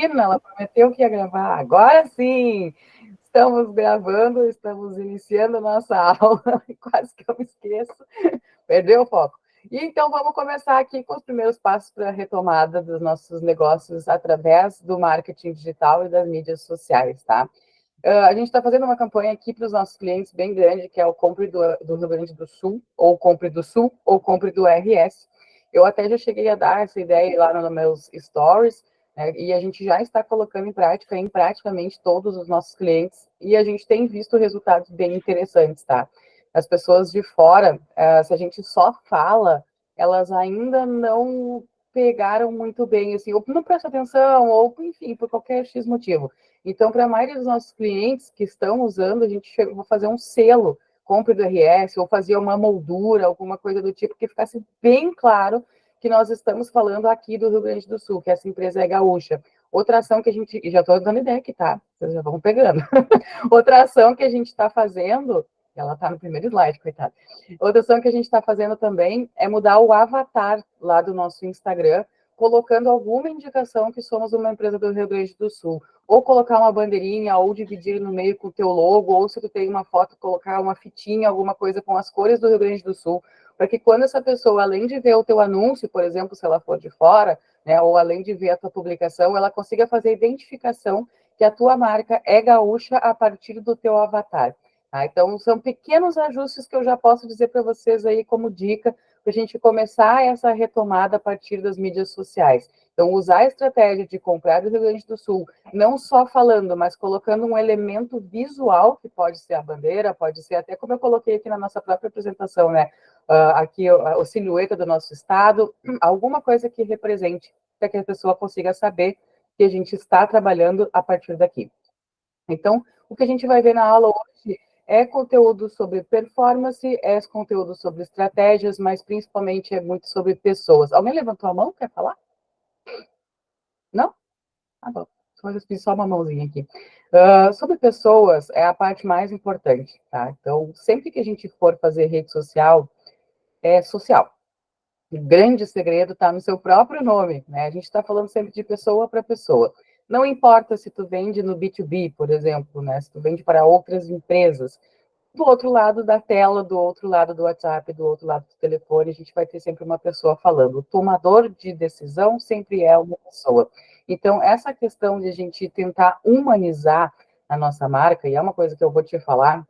Ela prometeu que ia gravar. Agora sim! Estamos gravando, estamos iniciando a nossa aula. Quase que eu me esqueço. Perdeu o foco. E então vamos começar aqui com os primeiros passos para a retomada dos nossos negócios através do marketing digital e das mídias sociais, tá? A gente está fazendo uma campanha aqui para os nossos clientes bem grande, que é o Compre do Rio Grande do Sul, ou Compre do Sul, ou Compre do RS. Eu até já cheguei a dar essa ideia lá nos meus stories, né, e a gente já está colocando em prática em praticamente todos os nossos clientes, e a gente tem visto resultados bem interessantes, tá? As pessoas de fora, se a gente só fala, elas ainda não pegaram muito bem, assim, ou não prestam atenção, ou, enfim, por qualquer X motivo. Então, para a maioria dos nossos clientes que estão usando, a gente vai fazer um selo, compre do RS, ou fazer uma moldura, alguma coisa do tipo, que ficasse bem claro que nós estamos falando aqui do Rio Grande do Sul, que essa empresa é gaúcha. Outra ação que a gente, e já estou dando ideia aqui, tá? Vocês já vão pegando. Outra ação que a gente está fazendo, ela está no primeiro slide, coitada. Outra ação que a gente está fazendo também é mudar o avatar lá do nosso Instagram, colocando alguma indicação que somos uma empresa do Rio Grande do Sul. Ou colocar uma bandeirinha, ou dividir no meio com o teu logo, ou se tu tem uma foto, colocar uma fitinha, alguma coisa com as cores do Rio Grande do Sul, para que quando essa pessoa, além de ver o teu anúncio, por exemplo, se ela for de fora, né, ou além de ver a tua publicação, ela consiga fazer a identificação que a tua marca é gaúcha a partir do teu avatar. Tá? Então, são pequenos ajustes que eu já posso dizer para vocês aí como dica para a gente começar essa retomada a partir das mídias sociais. Então, usar a estratégia de comprar do Rio Grande do Sul, não só falando, mas colocando um elemento visual, que pode ser a bandeira, pode ser até como eu coloquei aqui na nossa própria apresentação, né? Aqui a silhueta do nosso estado, alguma coisa que represente, para que a pessoa consiga saber que a gente está trabalhando a partir daqui. Então, o que a gente vai ver na aula hoje é conteúdo sobre performance, é conteúdo sobre estratégias, mas principalmente é muito sobre pessoas. Alguém levantou a mão? Quer falar? Não? Ah, bom. Eu fiz só uma mãozinha aqui. Sobre pessoas é a parte mais importante, tá? Então, sempre que a gente for fazer rede social, é social. O grande segredo está no seu próprio nome, né? A gente está falando sempre de pessoa para pessoa. Não importa se tu vende no B2B, por exemplo, né? Se tu vende para outras empresas, do outro lado da tela, do outro lado do WhatsApp, do outro lado do telefone, a gente vai ter sempre uma pessoa falando. O tomador de decisão sempre é uma pessoa. Então, essa questão de a gente tentar humanizar a nossa marca, e é uma coisa que eu vou te falar,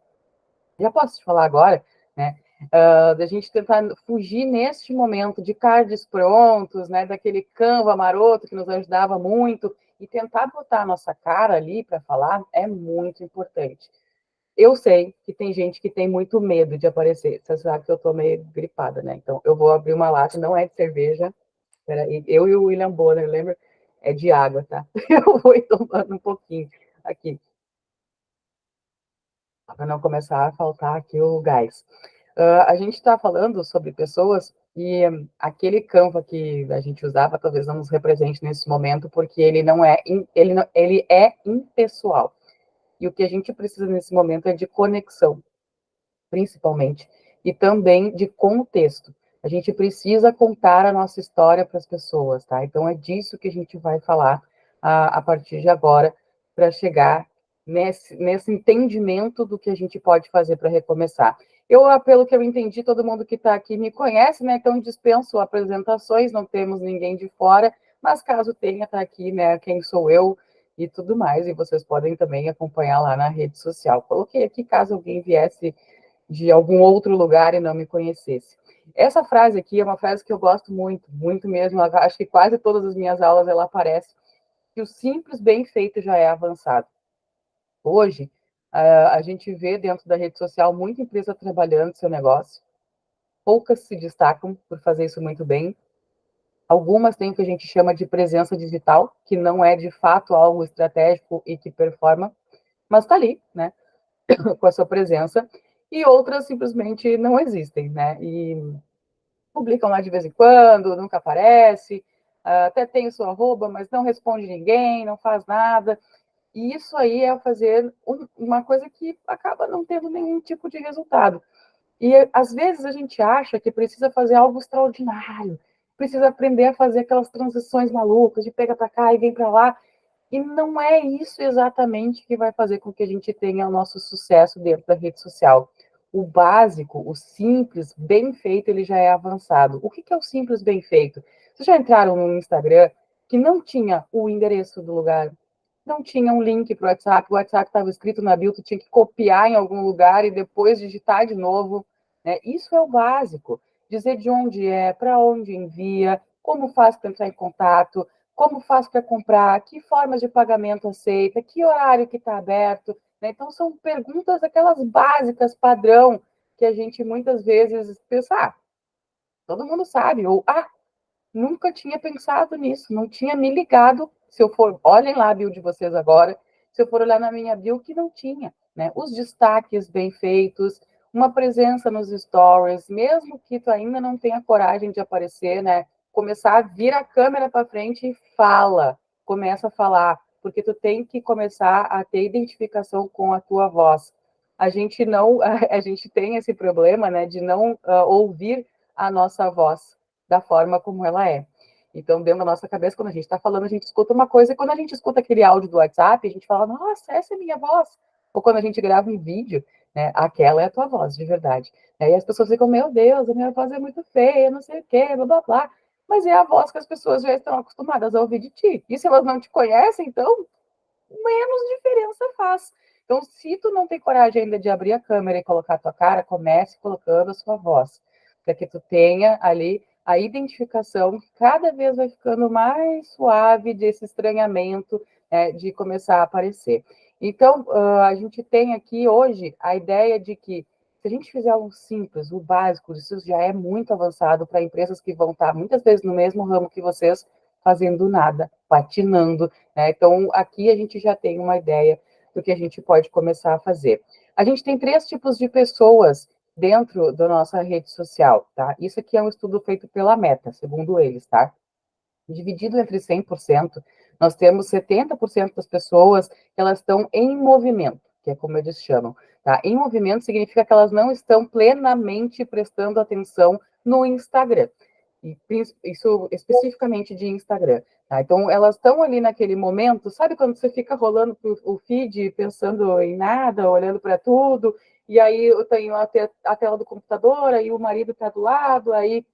já posso te falar agora, né? Da gente tentar fugir neste momento de cards prontos, né? Daquele Canva maroto que nos ajudava muito, e tentar botar a nossa cara ali para falar é muito importante. Eu sei que tem gente que tem muito medo de aparecer. Você sabe que eu tô meio gripada, né? Então, eu vou abrir uma lata, não é de cerveja. Peraí, eu e o William Bonner, lembra? É de água, tá? Eu vou ir tomando um pouquinho aqui, para não começar a faltar aqui o gás. A gente está falando sobre pessoas e aquele Canva que a gente usava talvez não nos represente nesse momento, porque ele é impessoal. E o que a gente precisa nesse momento é de conexão, principalmente, e também de contexto. A gente precisa contar a nossa história para as pessoas, tá? Então é disso que a gente vai falar a partir de agora, para chegar nesse entendimento do que a gente pode fazer para recomeçar. Eu, pelo que eu entendi, todo mundo que está aqui me conhece, né? Então dispenso apresentações, não temos ninguém de fora, mas caso tenha, está aqui, né? Quem sou eu e tudo mais, e vocês podem também acompanhar lá na rede social. Coloquei aqui caso alguém viesse de algum outro lugar e não me conhecesse. Essa frase aqui é uma frase que eu gosto muito, muito mesmo. Acho que quase todas as minhas aulas ela aparece, que o simples bem feito já é avançado. Hoje, a gente vê dentro da rede social muita empresa trabalhando seu negócio, poucas se destacam por fazer isso muito bem. Algumas têm o que a gente chama de presença digital, que não é de fato algo estratégico e que performa, mas está ali, né? Com a sua presença, e outras simplesmente não existem, né? E publicam lá de vez em quando, nunca aparece, até tem o seu arroba, mas não responde ninguém, não faz nada. E isso aí é fazer uma coisa que acaba não tendo nenhum tipo de resultado. E às vezes a gente acha que precisa fazer algo extraordinário, precisa aprender a fazer aquelas transições malucas, de pega para cá e vem para lá. E não é isso exatamente que vai fazer com que a gente tenha o nosso sucesso dentro da rede social. O básico, o simples, bem feito, ele já é avançado. O que é o simples bem feito? Vocês já entraram no Instagram que não tinha o endereço do lugar, não tinha um link para o WhatsApp estava escrito na bio, tu tinha que copiar em algum lugar e depois digitar de novo, né? Isso é o básico. Dizer de onde é, para onde envia, como faz para entrar em contato, como faz para comprar, que formas de pagamento aceita, que horário que está aberto, né? Então, são perguntas aquelas básicas, padrão, que a gente muitas vezes pensa, todo mundo sabe, ou, nunca tinha pensado nisso, não tinha me ligado. Se eu for, olhem lá a bio de vocês agora, se eu for olhar na minha bio, que não tinha, né? Os destaques bem feitos, uma presença nos stories, mesmo que tu ainda não tenha coragem de aparecer, né? Começar a vir a câmera para frente e fala, começa a falar, porque tu tem que começar a ter identificação com a tua voz. A gente não, a gente tem esse problema, né, de não ouvir a nossa voz da forma como ela é. Então, dentro da nossa cabeça, quando a gente está falando, a gente escuta uma coisa, e quando a gente escuta aquele áudio do WhatsApp, a gente fala, nossa, essa é minha voz. Ou quando a gente grava um vídeo, né, aquela é a tua voz, de verdade. E as pessoas ficam, meu Deus, a minha voz é muito feia, não sei o quê, blá, blá, blá. Mas é a voz que as pessoas já estão acostumadas a ouvir de ti. E se elas não te conhecem, então, menos diferença faz. Então, se tu não tem coragem ainda de abrir a câmera e colocar a tua cara, comece colocando a sua voz, para que tu tenha ali a identificação que cada vez vai ficando mais suave desse estranhamento, de começar a aparecer. Então, a gente tem aqui hoje a ideia de que se a gente fizer um simples, o básico, isso já é muito avançado para empresas que vão estar muitas vezes no mesmo ramo que vocês, fazendo nada, patinando, né? Então, aqui a gente já tem uma ideia do que a gente pode começar a fazer. A gente tem 3 tipos de pessoas dentro da nossa rede social, tá? Isso aqui é um estudo feito pela Meta, segundo eles, tá? Dividido entre 100%, nós temos 70% das pessoas que elas estão em movimento, que é como eles chamam, tá? Em movimento significa que elas não estão plenamente prestando atenção no Instagram. E isso especificamente de Instagram. Tá? Então, elas estão ali naquele momento, sabe quando você fica rolando o feed, pensando em nada, olhando para tudo, e aí eu tenho a tela do computador, aí o marido está do lado, aí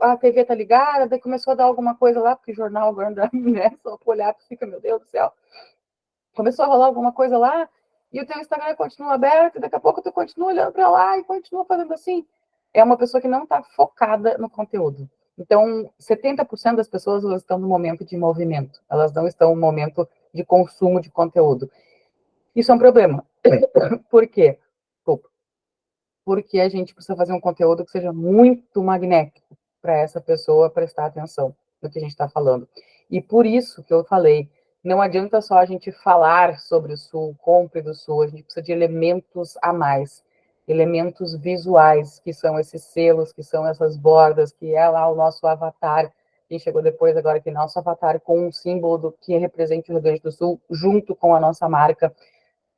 a TV tá ligada, daí começou a dar alguma coisa lá, porque jornal agora, né, só para olhar, fica, meu Deus do céu. Começou a rolar alguma coisa lá, e o teu Instagram continua aberto, e daqui a pouco tu continua olhando para lá e continua fazendo assim. É uma pessoa que não está focada no conteúdo. Então, 70% das pessoas elas estão no momento de movimento, elas não estão no momento de consumo de conteúdo. Isso é um problema. Por quê? Desculpa. Porque a gente precisa fazer um conteúdo que seja muito magnético para essa pessoa prestar atenção no que a gente está falando. E por isso que eu falei, não adianta só a gente falar sobre o Sul, compre do Sul, a gente precisa de elementos a mais, elementos visuais, que são esses selos, que são essas bordas, que é lá o nosso avatar, que chegou depois agora que nosso avatar com um símbolo do que representa o Rio Grande do Sul, junto com a nossa marca,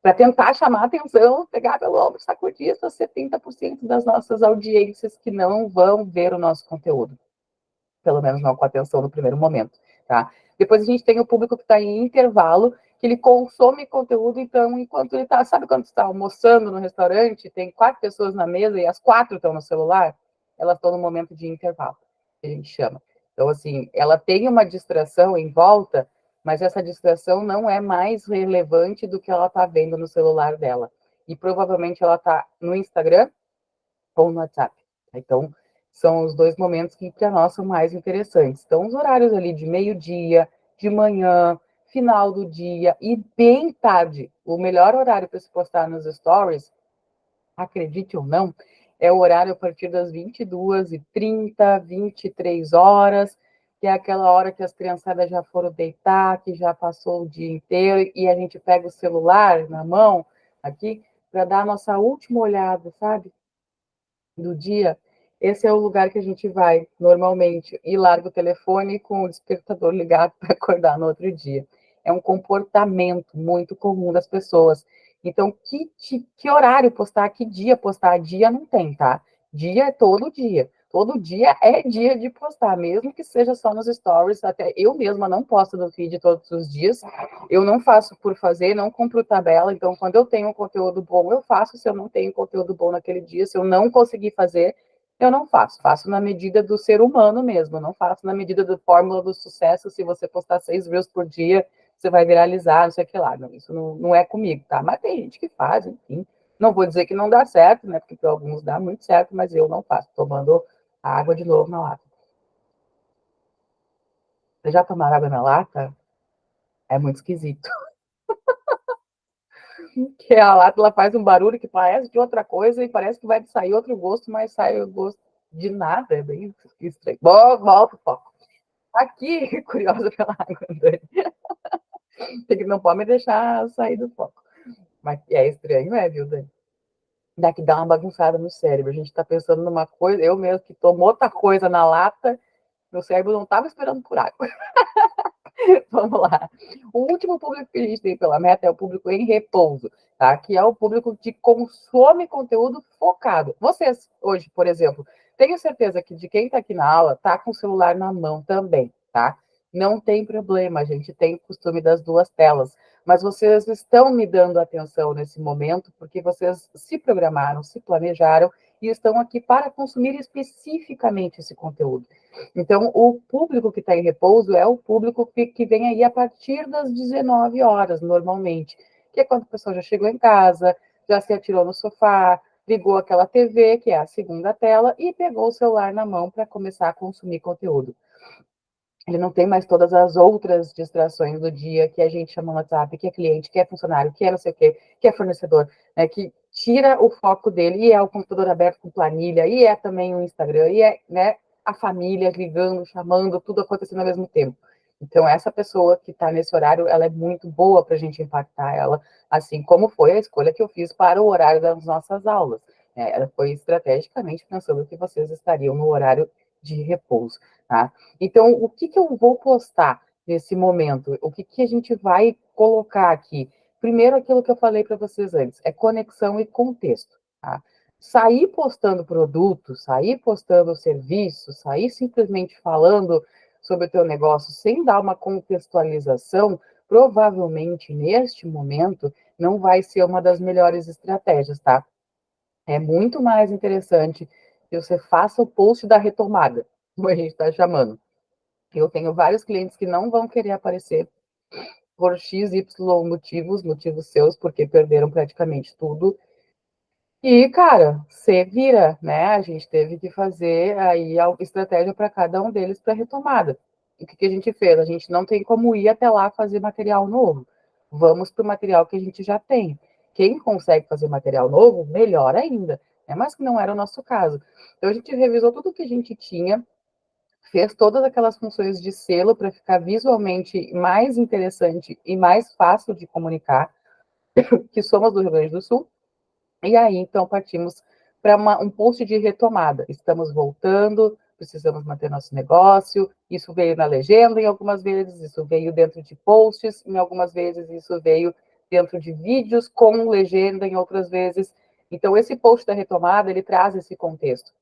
para tentar chamar a atenção, pegar pelo ombro, sacudir essas 70% das nossas audiências que não vão ver o nosso conteúdo. Pelo menos não com atenção no primeiro momento, tá? Depois a gente tem o público que está em intervalo, que ele consome conteúdo, então, enquanto ele está, sabe quando está almoçando no restaurante, tem 4 pessoas na mesa e as 4 estão no celular? Elas estão no momento de intervalo, que a gente chama. Então, assim, ela tem uma distração em volta, mas essa distração não é mais relevante do que ela está vendo no celular dela. E provavelmente ela está no Instagram ou no WhatsApp. Então, são os 2 momentos que para nós são mais interessantes. Então, os horários ali de meio-dia, de manhã, final do dia e bem tarde. O melhor horário para se postar nos stories, acredite ou não, é o horário a partir das 22h30, 23 horas, que é aquela hora que as criançadas já foram deitar, que já passou o dia inteiro, e a gente pega o celular na mão aqui para dar a nossa última olhada, sabe? Do dia, esse é o lugar que a gente vai normalmente e larga o telefone com o despertador ligado para acordar no outro dia. É um comportamento muito comum das pessoas. Então, que horário postar, que dia postar? Dia não tem, tá? Dia é todo dia. Todo dia é dia de postar, mesmo que seja só nos stories. Até eu mesma não posto no feed todos os dias. Eu não faço por fazer, não compro tabela. Então, quando eu tenho um conteúdo bom, eu faço. Se eu não tenho conteúdo bom naquele dia, se eu não conseguir fazer, eu não faço. Faço na medida do ser humano mesmo. Eu não faço na medida da fórmula do sucesso. Se você postar 6 reels por dia, você vai viralizar, não sei o que lá. Não, isso não é comigo, tá? Mas tem gente que faz, enfim. Não vou dizer que não dá certo, né? Porque para alguns dá muito certo, mas eu não faço. Tomando água de novo na lata. Vocês já tomaram água na lata? É muito esquisito. Que a lata ela faz um barulho que parece de outra coisa e parece que vai sair outro gosto, mas sai o gosto de nada. É bem estranho. Volta o foco. Aqui, curiosa pela água, Dani. Não pode me deixar sair do foco. Mas é estranho, viu, Dani? Dá que dá uma bagunçada no cérebro. A gente tá pensando numa coisa, eu mesmo que tomo outra coisa na lata, meu cérebro não estava esperando por água. Vamos lá. O último público que a gente tem pela meta é o público em repouso, tá? Que é o público que consome conteúdo focado. Vocês, hoje, por exemplo, tenho certeza que de quem está aqui na aula está com o celular na mão também, tá? Não tem problema, a gente tem o costume das duas telas. Mas vocês estão me dando atenção nesse momento porque vocês se programaram, se planejaram e estão aqui para consumir especificamente esse conteúdo. Então, o público que está em repouso é o público que vem aí a partir das 19 horas, normalmente, que é quando a pessoa já chegou em casa, já se atirou no sofá, ligou aquela TV, que é a segunda tela, e pegou o celular na mão para começar a consumir conteúdo. Ele não tem mais todas as outras distrações do dia que a gente chama no WhatsApp, que é cliente, que é funcionário, que é não sei o quê, que é fornecedor, né, que tira o foco dele, e é o computador aberto com planilha, e é também o Instagram, e é, né, a família ligando, chamando, tudo acontecendo ao mesmo tempo. Então, essa pessoa que está nesse horário, ela é muito boa para a gente impactar ela, assim como foi a escolha que eu fiz para o horário das nossas aulas. Ela foi estrategicamente pensando que vocês estariam no horário de repouso, tá? Então, o que eu vou postar nesse momento? O que a gente vai colocar aqui? Primeiro, aquilo que eu falei para vocês antes, é conexão e contexto, tá? Sair postando produto, sair postando serviço, sair simplesmente falando sobre o teu negócio sem dar uma contextualização, provavelmente neste momento não vai ser uma das melhores estratégias, tá? É muito mais interessante que você faça o post da retomada, como a gente está chamando. Eu tenho vários clientes que não vão querer aparecer por X, Y motivos seus, porque perderam praticamente tudo. E, cara, você vira, né? A gente teve que fazer aí a estratégia para cada um deles para retomada. O que a gente fez? A gente não tem como ir até lá fazer material novo. Vamos para o material que a gente já tem. Quem consegue fazer material novo, melhor ainda. Mas que não era o nosso caso. Então, a gente revisou tudo que a gente tinha, fez todas aquelas funções de selo para ficar visualmente mais interessante e mais fácil de comunicar, que somos do Rio Grande do Sul. E aí, então, partimos para um post de retomada. Estamos voltando, precisamos manter nosso negócio. Isso veio na legenda, em algumas vezes, isso veio dentro de posts, em algumas vezes, isso veio dentro de vídeos com legenda, em outras vezes. Então, esse post da retomada, ele traz esse contexto.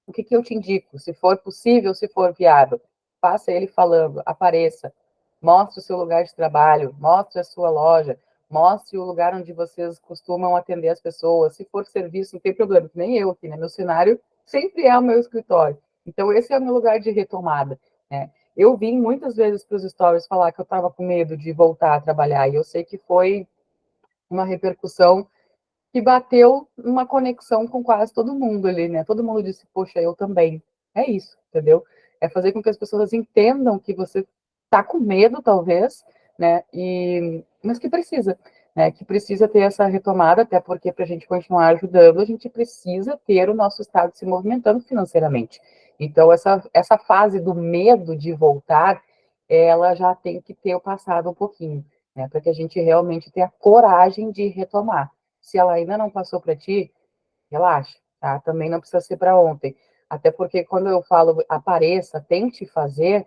O que eu te indico? Se for possível, se for viável, faça ele falando, apareça, mostre o seu lugar de trabalho, mostre a sua loja, mostre o lugar onde vocês costumam atender as pessoas. Se for serviço, não tem problema, nem eu aqui, né? Meu cenário sempre é o meu escritório. Então, esse é o meu lugar de retomada, né? Eu vim muitas vezes para os stories falar que eu estava com medo de voltar a trabalhar, e eu sei que foi uma repercussão que bateu uma conexão com quase todo mundo ali, né? Todo mundo disse, poxa, eu também. É isso, entendeu? É fazer com que as pessoas entendam que você tá com medo, talvez, né? Mas que precisa, né? Que precisa ter essa retomada, até porque para a gente continuar ajudando, a gente precisa ter o nosso estado se movimentando financeiramente. Então, essa fase do medo de voltar, ela já tem que ter passado um pouquinho, né? Para que a gente realmente tenha coragem de retomar. Se ela ainda não passou para ti, relaxa, tá? Também não precisa ser para ontem. Até porque quando eu falo apareça, tente fazer,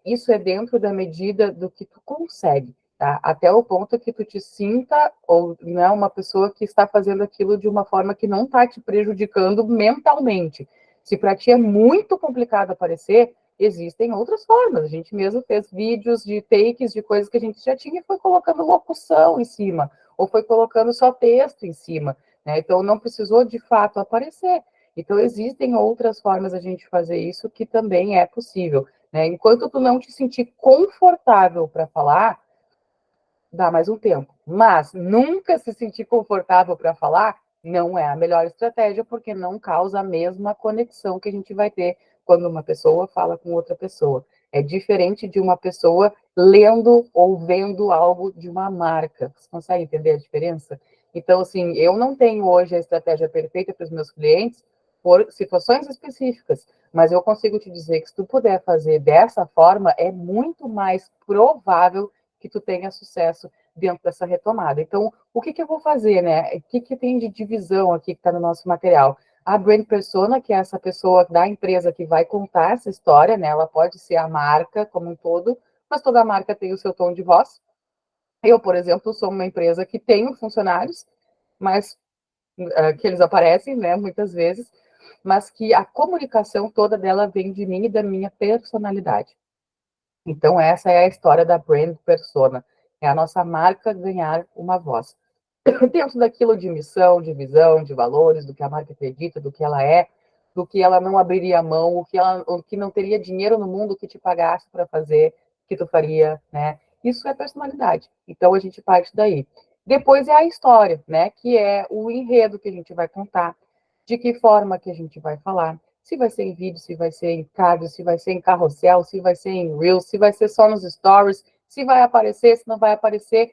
isso é dentro da medida do que tu consegue, tá? Até o ponto que tu te sinta ou não é uma pessoa que está fazendo aquilo de uma forma que não está te prejudicando mentalmente. Se para ti é muito complicado aparecer, existem outras formas. A gente mesmo fez vídeos de takes de coisas que a gente já tinha e foi colocando locução em cima, ou foi colocando só texto em cima, né? Então não precisou de fato aparecer. Então existem outras formas a gente fazer isso que também é possível, né? Enquanto tu não te sentir confortável para falar, dá mais um tempo. Mas nunca se sentir confortável para falar não é a melhor estratégia, porque não causa a mesma conexão que a gente vai ter quando uma pessoa fala com outra pessoa. É diferente de uma pessoa lendo ou vendo algo de uma marca. Você consegue entender a diferença? Então, assim, eu não tenho hoje a estratégia perfeita para os meus clientes por situações específicas, mas eu consigo te dizer que se tu puder fazer dessa forma, é muito mais provável que tu tenha sucesso dentro dessa retomada. Então, o que eu vou fazer, né? O que tem de divisão aqui que está no nosso material? A brand persona, que é essa pessoa da empresa que vai contar essa história, né? Ela pode ser a marca como um todo, mas toda marca tem o seu tom de voz. Eu, por exemplo, sou uma empresa que tenho funcionários, mas que eles aparecem, né, muitas vezes, mas que a comunicação toda dela vem de mim e da minha personalidade. Então, essa é a história da brand persona. É a nossa marca ganhar uma voz. Dentro daquilo de missão, de visão, de valores, do que a marca acredita, do que ela é, do que ela não abriria mão, o que não teria dinheiro no mundo que te pagasse para fazer, que tu faria, né? Isso é personalidade. Então, a gente parte daí. Depois é a história, né? Que é o enredo que a gente vai contar, de que forma que a gente vai falar, se vai ser em vídeo, se vai ser em card, se vai ser em carrossel, se vai ser em Reels, se vai ser só nos stories, se vai aparecer, se não vai aparecer,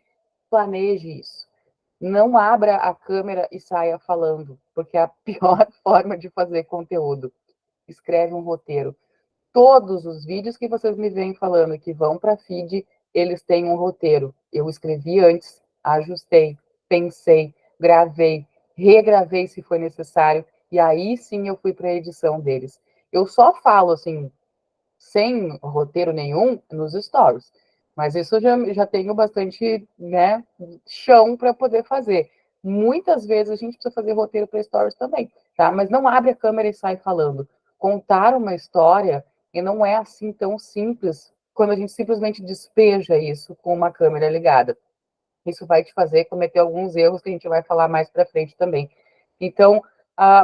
planeje isso. Não abra a câmera e saia falando, porque é a pior forma de fazer conteúdo. Escreve um roteiro. Todos os vídeos que vocês me vêm falando que vão para feed, eles têm um roteiro. Eu escrevi antes, ajustei, pensei, gravei, regravei se foi necessário, e aí sim eu fui para a edição deles. Eu só falo assim, sem roteiro nenhum nos stories. Mas isso já tenho bastante, né, chão para poder fazer. Muitas vezes a gente precisa fazer roteiro para stories também, tá? Mas não abre a câmera e sai falando. Contar uma história e não é assim tão simples quando a gente simplesmente despeja isso com uma câmera ligada. Isso vai te fazer cometer alguns erros que a gente vai falar mais para frente também. Então,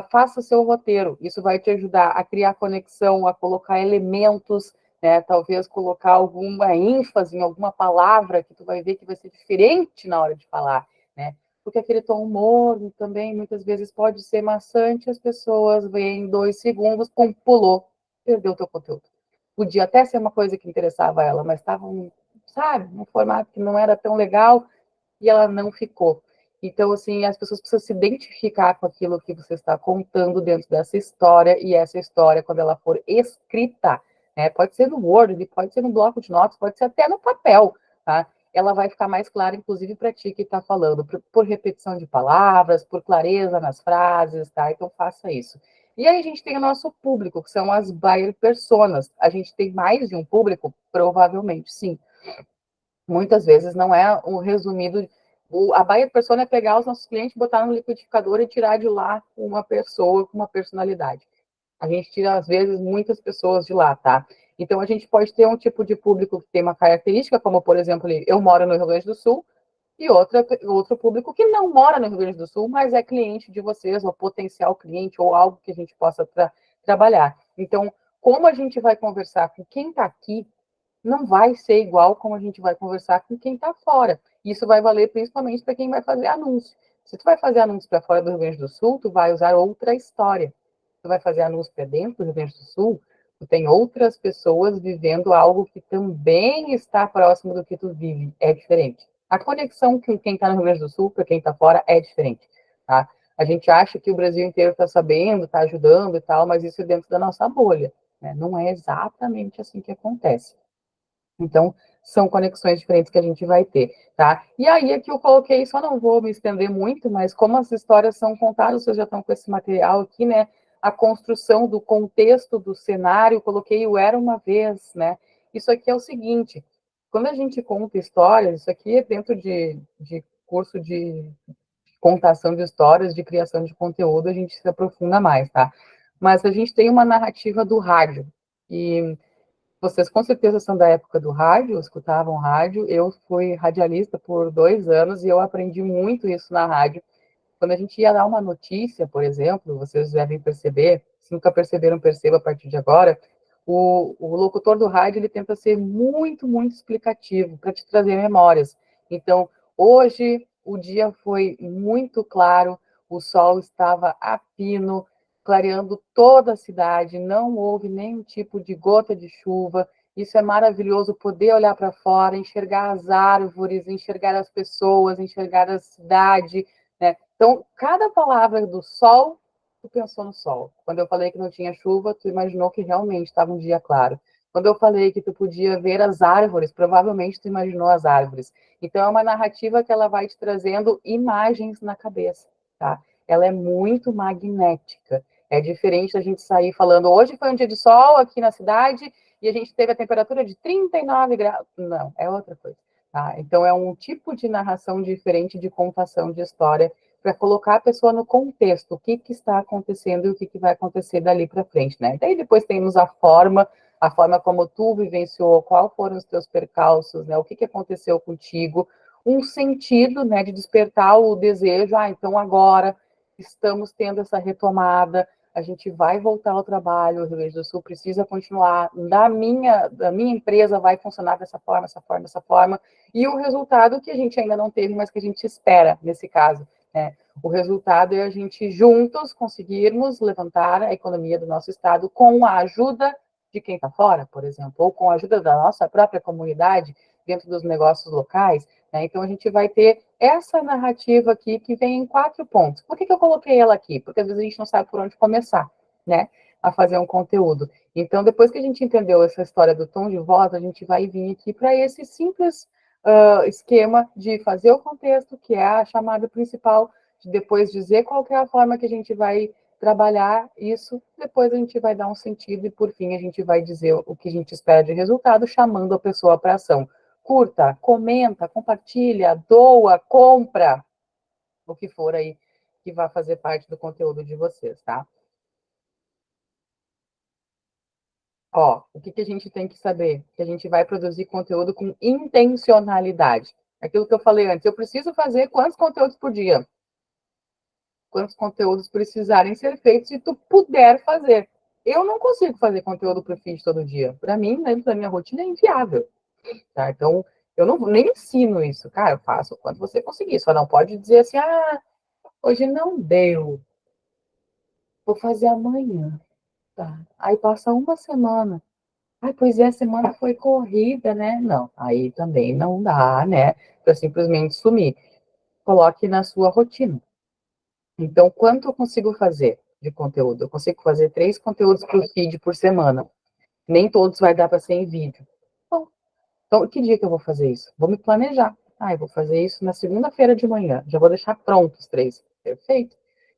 faça o seu roteiro. Isso vai te ajudar a criar conexão, a colocar elementos, né? Talvez colocar alguma ênfase em alguma palavra que tu vai ver que vai ser diferente na hora de falar, né? Porque aquele tom morno também muitas vezes pode ser maçante, as pessoas veem 2 segundos, pum, pulou, perdeu o teu conteúdo. Podia até ser uma coisa que interessava ela, mas estava, sabe, um formato que não era tão legal, e ela não ficou. Então, assim, as pessoas precisam se identificar com aquilo que você está contando dentro dessa história, e essa história, quando ela for escrita, né, pode ser no Word, pode ser no bloco de notas, pode ser até no papel, tá? Ela vai ficar mais clara, inclusive, para ti que está falando, por repetição de palavras, por clareza nas frases, tá? Então, faça isso. E aí a gente tem o nosso público, que são as buyer personas. A gente tem mais de um público? Provavelmente, sim. Muitas vezes não é um resumido. A buyer persona é pegar os nossos clientes, botar no liquidificador e tirar de lá uma pessoa com uma personalidade. A gente tira, às vezes, muitas pessoas de lá, tá? Então, a gente pode ter um tipo de público que tem uma característica, como, por exemplo, eu moro no Rio Grande do Sul, e outro público que não mora no Rio Grande do Sul, mas é cliente de vocês, ou potencial cliente, ou algo que a gente possa trabalhar. Então, como a gente vai conversar com quem está aqui, não vai ser igual como a gente vai conversar com quem está fora. Isso vai valer principalmente para quem vai fazer anúncio. Se tu vai fazer anúncio para fora do Rio Grande do Sul, tu vai usar outra história. Se tu vai fazer anúncio para dentro do Rio Grande do Sul, tu tem outras pessoas vivendo algo que também está próximo do que tu vive. É diferente. A conexão com quem está no Rio Grande do Sul para quem está fora é diferente. Tá? A gente acha que o Brasil inteiro está sabendo, está ajudando e tal, mas isso é dentro da nossa bolha. Né? Não é exatamente assim que acontece. Então, são conexões diferentes que a gente vai ter, tá? E aí, aqui eu coloquei, só não vou me estender muito, mas como as histórias são contadas, vocês já estão com esse material aqui, né? A construção do contexto do cenário, coloquei o Era Uma Vez, né? Isso aqui é o seguinte, quando a gente conta histórias, isso aqui é dentro de curso de contação de histórias, de criação de conteúdo, a gente se aprofunda mais, tá? mas a gente tem uma narrativa do rádio, e vocês com certeza são da época do rádio, escutavam rádio, eu fui radialista por 2 anos, e eu aprendi muito isso na rádio. Quando a gente ia dar uma notícia, por exemplo, vocês devem perceber, se nunca perceberam, perceba a partir de agora, o locutor do rádio ele tenta ser muito, muito explicativo para te trazer memórias. Então, hoje o dia foi muito claro, o sol estava a pino, clareando toda a cidade, não houve nenhum tipo de gota de chuva. Isso é maravilhoso, poder olhar para fora, enxergar as árvores, enxergar as pessoas, enxergar a cidade, né? Então, cada palavra do sol, tu pensou no sol. Quando eu falei que não tinha chuva, tu imaginou que realmente estava um dia claro. Quando eu falei que tu podia ver as árvores, provavelmente tu imaginou as árvores. Então, é uma narrativa que ela vai te trazendo imagens na cabeça, tá? Ela é muito magnética. É diferente da gente sair falando, hoje foi um dia de sol aqui na cidade e a gente teve a temperatura de 39 graus. Não, é outra coisa. Tá? Então, é um tipo de narração diferente de contação de história para colocar a pessoa no contexto, o que, que está acontecendo e o que, que vai acontecer dali para frente, né? Daí depois temos a forma como tu vivenciou, qual foram os teus percalços, né? O que, que aconteceu contigo, um sentido, né, de despertar o desejo, então agora estamos tendo essa retomada, a gente vai voltar ao trabalho, o Rio Grande do Sul precisa continuar, da minha empresa vai funcionar dessa forma, essa forma, essa forma, e o resultado que a gente ainda não teve, mas que a gente espera nesse caso, né? O resultado é a gente juntos conseguirmos levantar a economia do nosso estado com a ajuda de quem está fora, por exemplo, ou com a ajuda da nossa própria comunidade dentro dos negócios locais, né? Então a gente vai ter essa narrativa aqui que vem em 4 pontos. Por que eu coloquei ela aqui? Porque às vezes a gente não sabe por onde começar, né? A fazer um conteúdo. Então, depois que a gente entendeu essa história do tom de voz, a gente vai vir aqui para esse simples esquema de fazer o contexto, que é a chamada principal, de depois dizer qual é a forma que a gente vai trabalhar isso, depois a gente vai dar um sentido e, por fim, a gente vai dizer o que a gente espera de resultado, chamando a pessoa para ação. Curta, comenta, compartilha, doa, compra, o que for aí que vai fazer parte do conteúdo de vocês, tá? Ó, o que, que a gente tem que saber? Que a gente vai produzir conteúdo com intencionalidade. Aquilo que eu falei antes, eu preciso fazer quantos conteúdos por dia? Quantos conteúdos precisarem ser feitos se tu puder fazer. Eu não consigo fazer conteúdo para o feed todo dia. Para mim, dentro da minha rotina, é inviável. Tá? Então, eu não nem ensino isso. Cara, eu faço quando você conseguir. Só não pode dizer assim, hoje não deu. Vou fazer amanhã. Tá? Aí passa uma semana. Pois é, a semana foi corrida, né? Não, aí também não dá, né? Para simplesmente sumir. Coloque na sua rotina. Então, quanto eu consigo fazer de conteúdo? Eu consigo fazer 3 conteúdos para o feed por semana. Nem todos vai dar para ser em vídeo. Bom, então, que dia que eu vou fazer isso? Vou me planejar. Eu vou fazer isso na segunda-feira de manhã. Já vou deixar prontos os 3. Perfeito.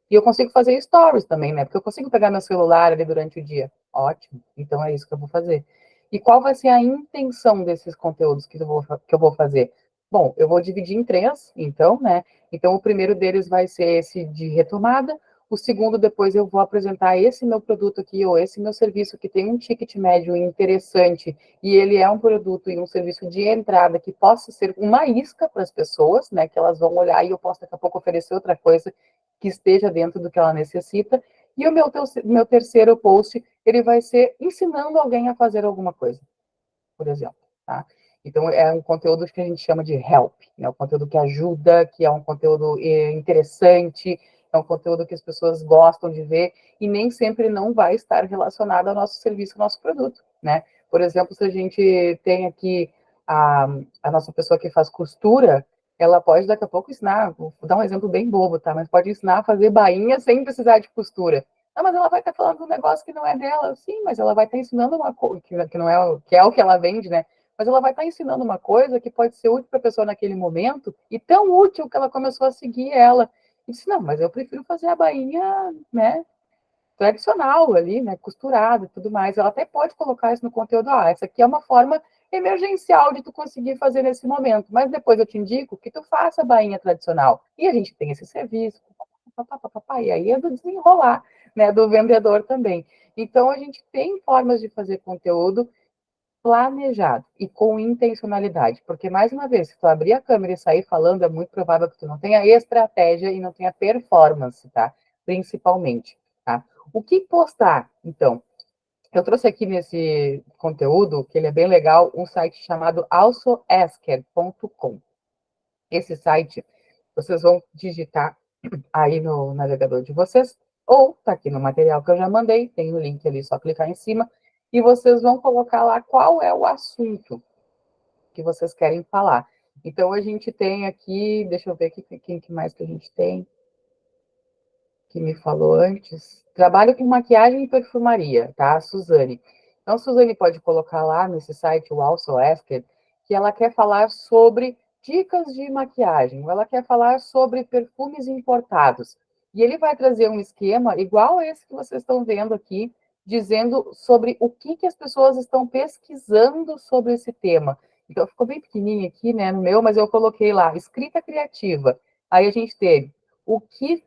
E eu consigo fazer stories também, né? Porque eu consigo pegar meu celular ali durante o dia. Ótimo. Então é isso que eu vou fazer. E qual vai ser a intenção desses conteúdos que eu vou fazer? Bom, eu vou dividir em 3, então, né? Então, o primeiro deles vai ser esse de retomada. O segundo, depois eu vou apresentar esse meu produto aqui, ou esse meu serviço que tem um ticket médio interessante, e ele é um produto e um serviço de entrada que possa ser uma isca para as pessoas, né? Que elas vão olhar e eu posso daqui a pouco oferecer outra coisa que esteja dentro do que ela necessita. E o meu terceiro post, ele vai ser ensinando alguém a fazer alguma coisa, por exemplo, tá? Então, é um conteúdo que a gente chama de help, né? Um conteúdo que ajuda, que é um conteúdo interessante, é um conteúdo que as pessoas gostam de ver e nem sempre não vai estar relacionado ao nosso serviço, ao nosso produto, né? Por exemplo, se a gente tem aqui a, a nossa pessoa que faz costura, ela pode daqui a pouco ensinar, vou dar um exemplo bem bobo, tá? Mas pode ensinar a fazer bainha sem precisar de costura. Mas ela vai estar falando de um negócio que não é dela. Sim, mas ela vai estar ensinando uma coisa que não é, que é o que ela vende, né? Mas ela vai estar ensinando uma coisa que pode ser útil para a pessoa naquele momento, e tão útil que ela começou a seguir ela. E disse, não, mas eu prefiro fazer a bainha, né, tradicional ali, né, costurada e tudo mais. Ela até pode colocar isso no conteúdo, essa aqui é uma forma emergencial de tu conseguir fazer nesse momento, mas depois eu te indico que tu faça a bainha tradicional. E a gente tem esse serviço, e aí é do desenrolar, né, do vendedor também. Então, a gente tem formas de fazer conteúdo planejado e com intencionalidade, porque, mais uma vez, se tu abrir a câmera e sair falando, é muito provável que tu não tenha estratégia e não tenha performance, tá? Principalmente, tá? O que postar, então? Eu trouxe aqui nesse conteúdo, que ele é bem legal, um site chamado alsoasker.com. Esse site, vocês vão digitar aí no navegador de vocês, ou tá aqui no material que eu já mandei, tem o link ali, só clicar em cima, e vocês vão colocar lá qual é o assunto que vocês querem falar. Então, a gente tem aqui, deixa eu ver aqui, quem que mais que a gente tem, que me falou antes. Trabalho com maquiagem e perfumaria, tá? A Suzane. Então, a Suzane pode colocar lá nesse site, o Also Asked, que ela quer falar sobre dicas de maquiagem, ou ela quer falar sobre perfumes importados. E ele vai trazer um esquema igual a esse que vocês estão vendo aqui, dizendo sobre o que as pessoas estão pesquisando sobre esse tema. Então, ficou bem pequenininho aqui, né, no meu, mas eu coloquei lá, escrita criativa. Aí a gente teve o que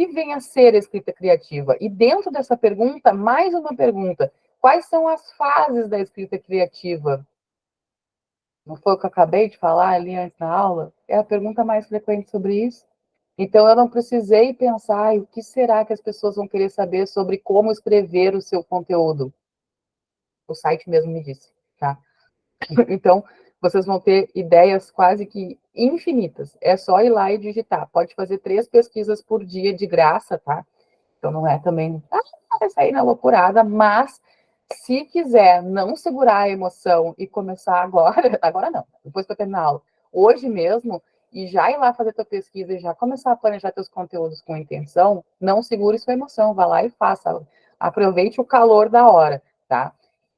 vem a ser a escrita criativa? E dentro dessa pergunta, mais uma pergunta: quais são as fases da escrita criativa? Não foi o que eu acabei de falar ali antes na aula? É a pergunta mais frequente sobre isso. Então, eu não precisei pensar o que será que as pessoas vão querer saber sobre como escrever o seu conteúdo. O site mesmo me disse, tá? Então, vocês vão ter ideias quase que infinitas. É só ir lá e digitar. Pode fazer 3 pesquisas por dia de graça, tá? Então, não é também, vai sair na loucurada, mas se quiser não segurar a emoção e começar agora, agora não, depois que eu terminar a aula, hoje mesmo, e já ir lá fazer tua pesquisa e já começar a planejar teus conteúdos com intenção, não segure sua emoção, vá lá e faça. Aproveite o calor da hora, tá?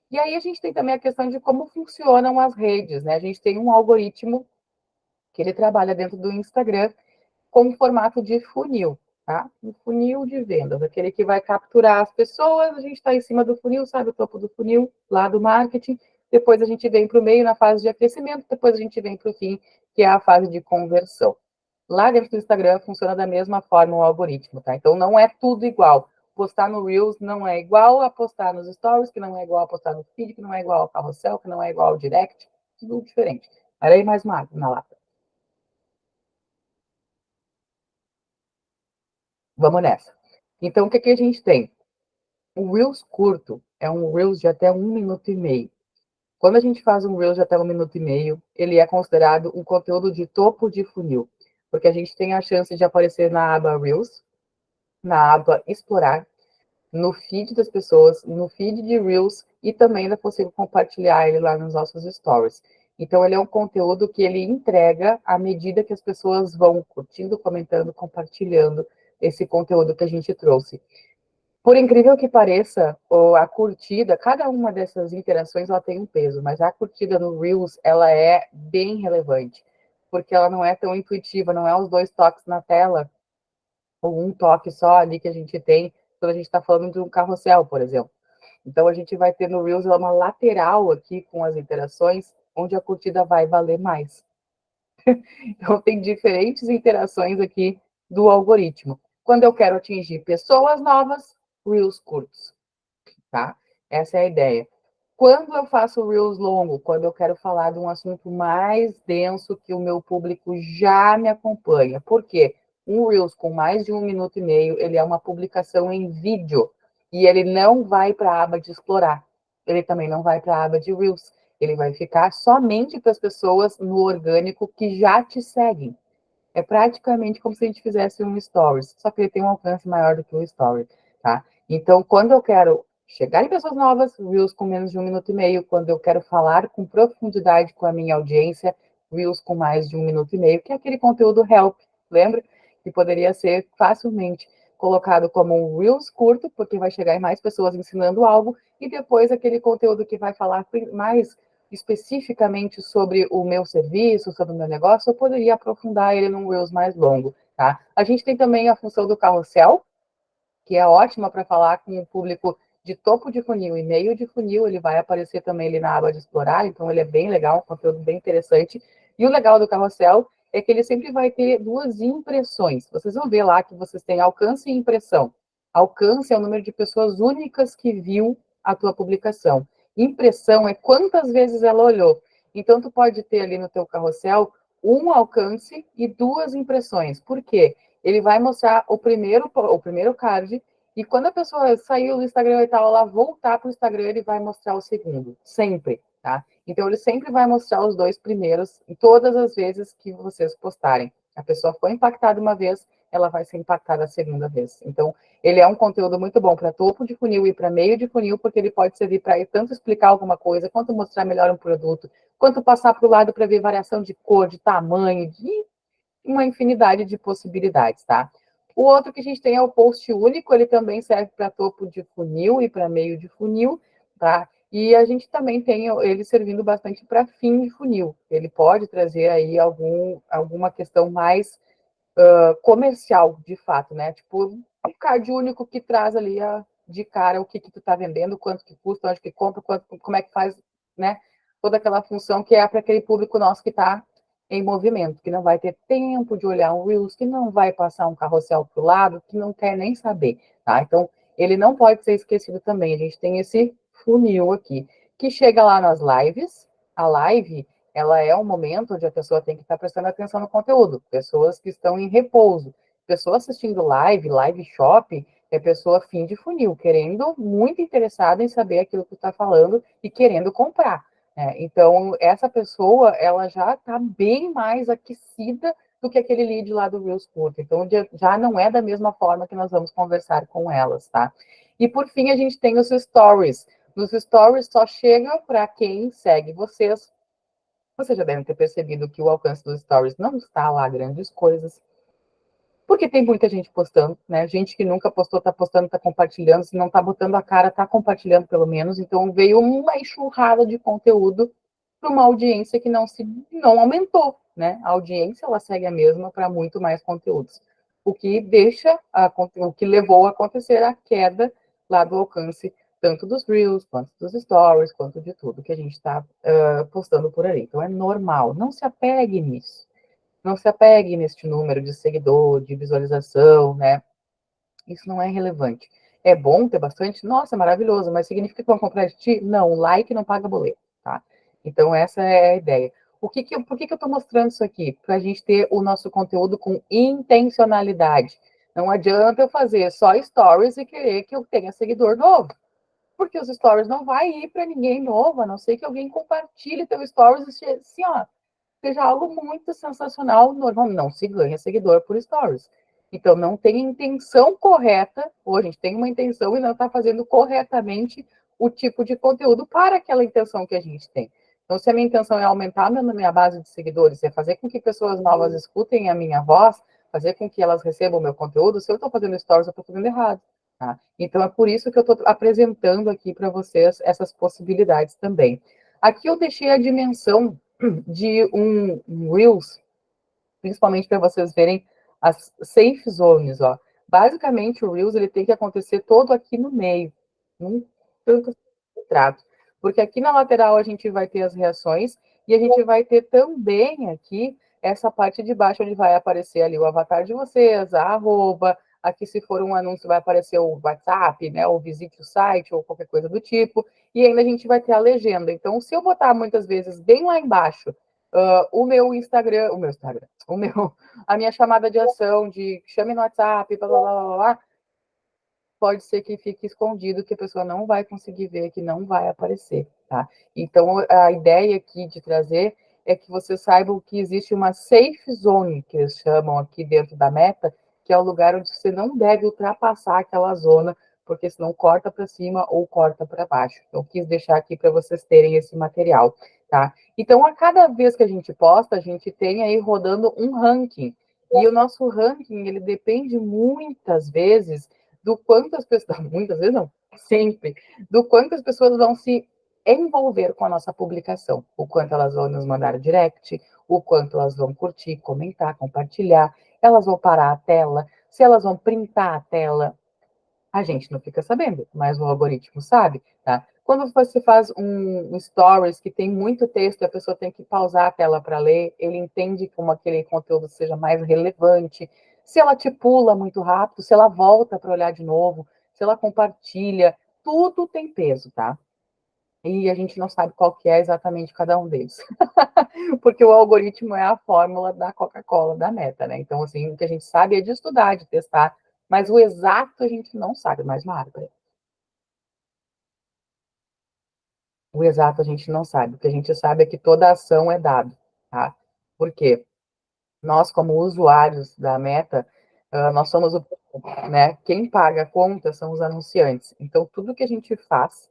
E aí a gente tem também a questão de como funcionam as redes, né? A gente tem um algoritmo que ele trabalha dentro do Instagram com formato de funil, tá? Um funil de vendas, aquele que vai capturar as pessoas, a gente está em cima do funil, sabe o topo do funil, lá do marketing, depois a gente vem para o meio na fase de aquecimento, depois a gente vem para o fim, que é a fase de conversão. Lá dentro do Instagram funciona da mesma forma o algoritmo, tá? Então não é tudo igual. Postar no Reels não é igual a postar nos Stories, que não é igual a postar no Feed, que não é igual ao Carrossel, que não é igual ao Direct, tudo diferente. Olha aí mais uma água na lata. Vamos nessa. Então, o que a gente tem? O Reels curto é um Reels de até 1 minuto e meio. Quando a gente faz um Reels de até 1 minuto e meio, ele é considerado um conteúdo de topo de funil, porque a gente tem a chance de aparecer na aba Reels, na aba Explorar, no feed das pessoas, no feed de Reels, e também é possível compartilhar ele lá nos nossos stories. Então, ele é um conteúdo que ele entrega à medida que as pessoas vão curtindo, comentando, compartilhando esse conteúdo que a gente trouxe. Por incrível que pareça, a curtida, cada uma dessas interações ela tem um peso, mas a curtida no Reels ela é bem relevante, porque ela não é tão intuitiva, não é os 2 toques na tela, ou um toque só ali que a gente tem quando a gente está falando de um carrossel, por exemplo. Então a gente vai ter no Reels uma lateral aqui com as interações, onde a curtida vai valer mais. Então tem diferentes interações aqui do algoritmo. Quando eu quero atingir pessoas novas, Reels curtos, tá? Essa é a ideia. Quando eu faço Reels longo, quando eu quero falar de um assunto mais denso que o meu público já me acompanha. Por quê? Um Reels com mais de 1 minuto e meio, ele é uma publicação em vídeo e ele não vai para a aba de explorar. Ele também não vai para a aba de Reels. Ele vai ficar somente para as pessoas no orgânico que já te seguem. É praticamente como se a gente fizesse um stories, só que ele tem um alcance maior do que o story, tá? Então, quando eu quero chegar em pessoas novas, Reels com menos de 1 minuto e meio. Quando eu quero falar com profundidade com a minha audiência, Reels com mais de 1 minuto e meio, que é aquele conteúdo help, lembra? Que poderia ser facilmente colocado como um Reels curto, porque vai chegar em mais pessoas ensinando algo, e depois aquele conteúdo que vai falar mais especificamente sobre o meu serviço, sobre o meu negócio, eu poderia aprofundar ele num Reels mais longo, tá? A gente tem também a função do carrossel, que é ótima para falar com o público de topo de funil e meio de funil, ele vai aparecer também ali na aba de explorar, então ele é bem legal, um conteúdo bem interessante. E o legal do carrossel é que ele sempre vai ter 2 impressões. Vocês vão ver lá que vocês têm alcance e impressão. Alcance é o número de pessoas únicas que viu a tua publicação. Impressão é quantas vezes ela olhou. Então, tu pode ter ali no teu carrossel um alcance e duas impressões. Por quê? Ele vai mostrar o primeiro card, e quando a pessoa saiu do Instagram e tal, ela voltar para o Instagram, ele vai mostrar o segundo. Sempre, tá? Então, ele sempre vai mostrar os dois primeiros em todas as vezes que vocês postarem. A pessoa foi impactada uma vez, ela vai ser impactada a segunda vez. Então, ele é um conteúdo muito bom para topo de funil e para meio de funil, porque ele pode servir para tanto explicar alguma coisa, quanto mostrar melhor um produto, quanto passar para o lado para ver variação de cor, de tamanho, de uma infinidade de possibilidades, tá? O outro que a gente tem é o post único, ele também serve para topo de funil e para meio de funil, tá? E a gente também tem ele servindo bastante para fim de funil. Ele pode trazer aí alguma questão mais comercial, de fato, né? Tipo, um card único que traz ali de cara o que tu tá vendendo, quanto que custa, onde que compra, como é que faz, né? Toda aquela função que é para aquele público nosso que está em movimento, que não vai ter tempo de olhar um Reels, que não vai passar um carrossel para o lado, que não quer nem saber, tá? Então, ele não pode ser esquecido também. A gente tem esse funil aqui, que chega lá nas lives. A live, ela é um momento onde a pessoa tem que estar prestando atenção no conteúdo. Pessoas que estão em repouso. Pessoa assistindo live shop, é pessoa fim de funil, querendo, muito interessada em saber aquilo que está falando e querendo comprar. Então, essa pessoa, ela já está bem mais aquecida do que aquele lead lá do Reels Curto. Então, já não é da mesma forma que nós vamos conversar com elas, tá? E, por fim, a gente tem os stories. Nos stories só chega para quem segue vocês. Vocês já devem ter percebido que o alcance dos stories não está lá grandes coisas, porque tem muita gente postando, né? Gente que nunca postou, tá postando, tá compartilhando, se não tá botando a cara, tá compartilhando pelo menos. Então veio uma enxurrada de conteúdo para uma audiência que não aumentou, né? A audiência ela segue a mesma para muito mais conteúdos, o que o que levou a acontecer a queda lá do alcance tanto dos Reels, quanto dos Stories, quanto de tudo que a gente está postando por aí. Então é normal, não se apegue nisso. Não se apegue neste número de seguidor, de visualização, né? Isso não é relevante. É bom ter bastante? Nossa, maravilhoso, mas significa que vão comprar de ti? Não, like não paga boleto, tá? Então, essa é a ideia. Por que eu estou mostrando isso aqui? Para a gente ter o nosso conteúdo com intencionalidade. Não adianta eu fazer só stories e querer que eu tenha seguidor novo. Porque os stories não vai ir para ninguém novo, a não ser que alguém compartilhe teu stories e assim, ó, seja algo muito sensacional. Normal, não se ganha seguidor por stories. Então, não tem intenção correta, ou a gente tem uma intenção e não está fazendo corretamente o tipo de conteúdo para aquela intenção que a gente tem. Então, se a minha intenção é aumentar a minha base de seguidores, é fazer com que pessoas novas escutem a minha voz, fazer com que elas recebam o meu conteúdo, se eu estou fazendo stories, eu estou fazendo errado. Tá? Então, é por isso que eu estou apresentando aqui para vocês essas possibilidades também. Aqui eu deixei a dimensão de um Reels, principalmente para vocês verem as safe zones, ó. Basicamente, o Reels ele tem que acontecer todo aqui no meio, num tanto trato. Porque aqui na lateral a gente vai ter as reações e a gente vai ter também aqui essa parte de baixo onde vai aparecer ali o avatar de vocês, a arroba, aqui se for um anúncio vai aparecer o WhatsApp, né, ou visite o site ou qualquer coisa do tipo, e ainda a gente vai ter a legenda. Então, se eu botar muitas vezes bem lá embaixo o meu Instagram, a minha chamada de ação de chame no WhatsApp, blá, blá, blá, blá, blá, pode ser que fique escondido, que a pessoa não vai conseguir ver, que não vai aparecer, tá? Então, a ideia aqui de trazer é que vocês saibam que existe uma safe zone, que eles chamam aqui dentro da meta, que é o lugar onde você não deve ultrapassar aquela zona, porque senão corta para cima ou corta para baixo. Então, quis deixar aqui para vocês terem esse material, tá? Então, a cada vez que a gente posta, a gente tem aí rodando um ranking. E o nosso ranking, ele depende muitas vezes do quanto as pessoas, muitas vezes não, sempre, do quanto as pessoas vão se envolver com a nossa publicação, o quanto elas vão nos mandar direct, o quanto elas vão curtir, comentar, compartilhar, elas vão parar a tela, se elas vão printar a tela, a gente não fica sabendo, mas o algoritmo sabe, tá? Quando você faz um stories que tem muito texto e a pessoa tem que pausar a tela para ler, ele entende como aquele conteúdo seja mais relevante, se ela te pula muito rápido, se ela volta para olhar de novo, se ela compartilha, tudo tem peso, tá? E a gente não sabe qual que é exatamente cada um deles. Porque o algoritmo é a fórmula da Coca-Cola, da Meta, né? Então, assim, o que a gente sabe é de estudar, de testar, mas o exato a gente não sabe, mais Marta. O exato a gente não sabe. O que a gente sabe é que toda ação é dado, tá? Por quê? Nós, como usuários da Meta, nós somos o, né? Quem paga a conta são os anunciantes. Então, tudo que a gente faz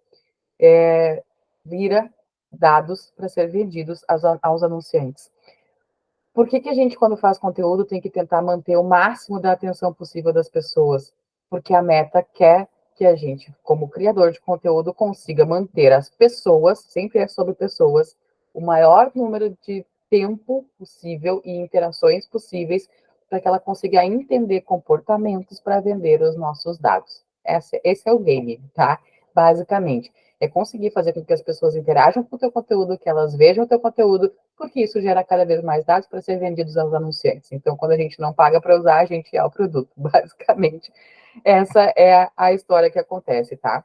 vira dados para ser vendidos aos anunciantes. Por que a gente, quando faz conteúdo, tem que tentar manter o máximo da atenção possível das pessoas? Porque a Meta quer que a gente, como criador de conteúdo, consiga manter as pessoas, sempre é sobre pessoas, o maior número de tempo possível e interações possíveis para que ela consiga entender comportamentos para vender os nossos dados. Esse é o game, tá? Basicamente, é conseguir fazer com que as pessoas interajam com o teu conteúdo, que elas vejam o teu conteúdo, porque isso gera cada vez mais dados para ser vendidos aos anunciantes. Então, quando a gente não paga para usar, a gente é o produto. Basicamente, essa é a história que acontece, tá?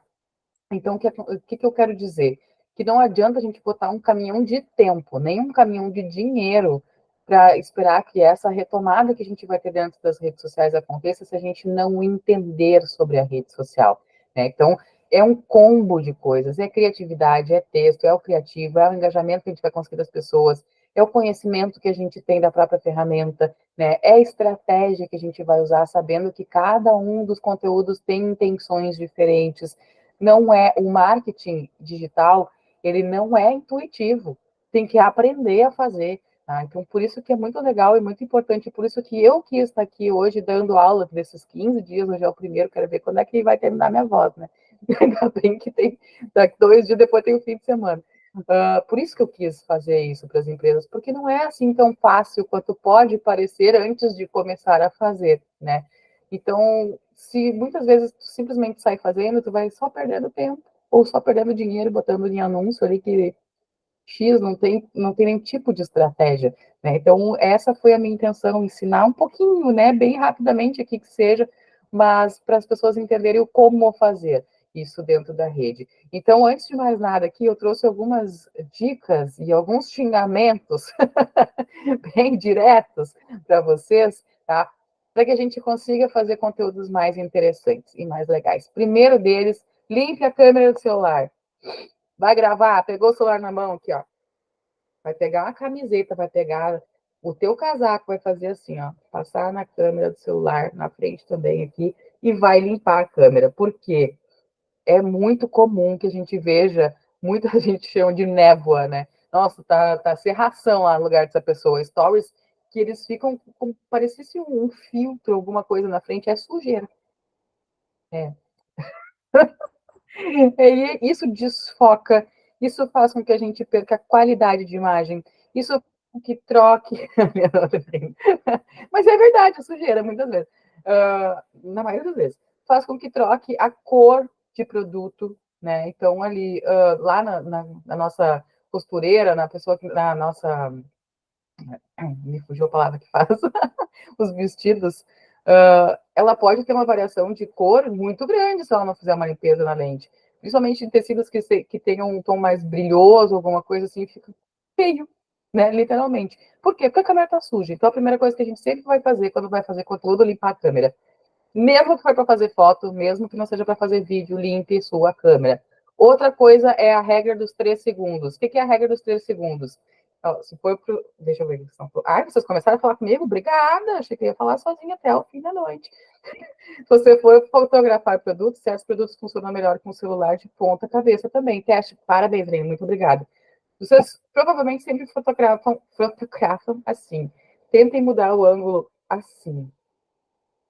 Então, o que eu quero dizer? Que não adianta a gente botar um caminhão de tempo, nem um caminhão de dinheiro para esperar que essa retomada que a gente vai ter dentro das redes sociais aconteça se a gente não entender sobre a rede social, né? Então, é um combo de coisas, é criatividade, é texto, é o criativo, é o engajamento que a gente vai conseguir das pessoas, é o conhecimento que a gente tem da própria ferramenta, né? É a estratégia que a gente vai usar, sabendo que cada um dos conteúdos tem intenções diferentes, não é o marketing digital, ele não é intuitivo, tem que aprender a fazer. Tá? Então, por isso que é muito legal e muito importante, por isso que eu quis estar aqui hoje dando aula desses 15 dias, hoje é o primeiro, quero ver quando é que vai terminar minha voz, né? Ainda bem que tem, daqui 2 dias depois tem o fim de semana. Por isso que eu quis fazer isso para as empresas, porque não é assim tão fácil quanto pode parecer antes de começar a fazer, né? Então, se muitas vezes tu simplesmente sai fazendo, tu vai só perdendo tempo, ou só perdendo dinheiro, botando em anúncio ali que X não tem nenhum tipo de estratégia, né? Então, essa foi a minha intenção, ensinar um pouquinho, né, bem rapidamente aqui que seja, mas para as pessoas entenderem o como fazer isso dentro da rede. Então, antes de mais nada aqui, eu trouxe algumas dicas e alguns xingamentos bem diretos para vocês, tá? Para que a gente consiga fazer conteúdos mais interessantes e mais legais. Primeiro deles, limpe a câmera do celular. Vai gravar, pegou o celular na mão aqui, ó. Vai pegar uma camiseta, vai pegar o teu casaco, vai fazer assim, ó, passar na câmera do celular, na frente também aqui, e vai limpar a câmera. Por quê? É muito comum que a gente veja, muita gente chama de névoa, né? Nossa, tá cerração lá no lugar dessa pessoa. Stories que eles ficam como parecesse um filtro, alguma coisa na frente, é sujeira. É. E isso desfoca, isso faz com que a gente perca a qualidade de imagem, isso faz com que troque. Mas é verdade, é sujeira, muitas vezes. Na maioria das vezes. Faz com que troque a cor de produto, né? Então, ali, lá na nossa costureira, na pessoa que, na nossa. Me fugiu a palavra que faz. Os vestidos, ela pode ter uma variação de cor muito grande se ela não fizer uma limpeza na lente. Principalmente em tecidos que tenham um tom mais brilhoso, alguma coisa assim, fica feio, né? Literalmente. Por quê? Porque a câmera está suja. Então, a primeira coisa que a gente sempre vai fazer quando vai fazer conteúdo é limpar a câmera. Mesmo que for para fazer foto, mesmo que não seja para fazer vídeo, limpe sua câmera. Outra coisa é a regra dos 3 segundos. O que é a regra dos 3 segundos? Se for pro. Deixa eu ver. Vocês começaram a falar comigo? Obrigada. Achei que eu ia falar sozinha até o fim da noite. Se você for fotografar produtos, certos produtos funcionam melhor com o celular de ponta cabeça também. Teste. Parabéns, Breno. Muito obrigada. Vocês provavelmente sempre fotografam assim. Tentem mudar o ângulo assim.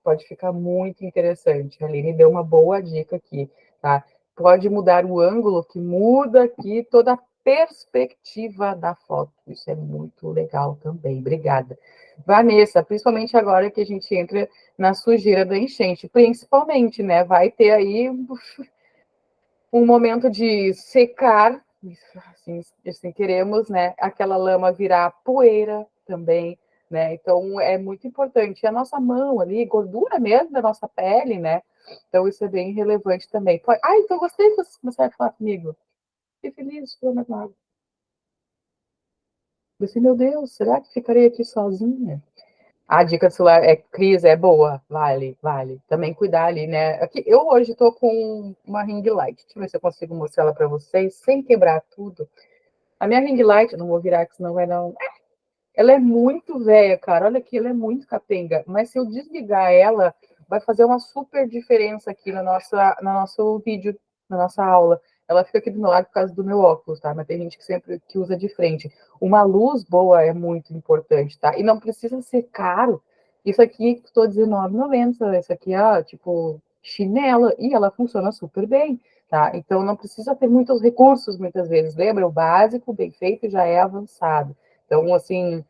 Pode ficar muito interessante. A Aline deu uma boa dica aqui, tá? Pode mudar o ângulo, que muda aqui toda a perspectiva da foto. Isso é muito legal também. Obrigada. Vanessa, principalmente agora que a gente entra na sujeira da enchente, principalmente, né? Vai ter aí um momento de secar, assim queremos, né? Aquela lama virar poeira também. né? Então, é muito importante. E a nossa mão ali, gordura mesmo da nossa pele, né? Então, isso é bem relevante também. Ah, então gostei que vocês começaram a falar comigo. Fiquei feliz de tomar água. Pensei, meu Deus, será que ficarei aqui sozinha? A dica do celular é, Cris, é boa, vale, vale. Também cuidar ali, né? Aqui, eu hoje estou com uma ring light. Deixa eu ver se eu consigo mostrar ela para vocês sem quebrar tudo. A minha ring light, não vou virar, que senão vai dar um. Ela é muito velha, cara. Olha aqui, ela é muito capenga. Mas se eu desligar ela, vai fazer uma super diferença aqui no nosso vídeo, na nossa aula. Ela fica aqui do meu lado por causa do meu óculos, tá? Mas tem gente que sempre que usa de frente. Uma luz boa é muito importante, tá? E não precisa ser caro. Isso aqui custou R$19,90. Isso aqui é, tipo, chinela. E ela funciona super bem, tá? Então não precisa ter muitos recursos, muitas vezes. Lembra? O básico, bem feito, já é avançado. Então, assim,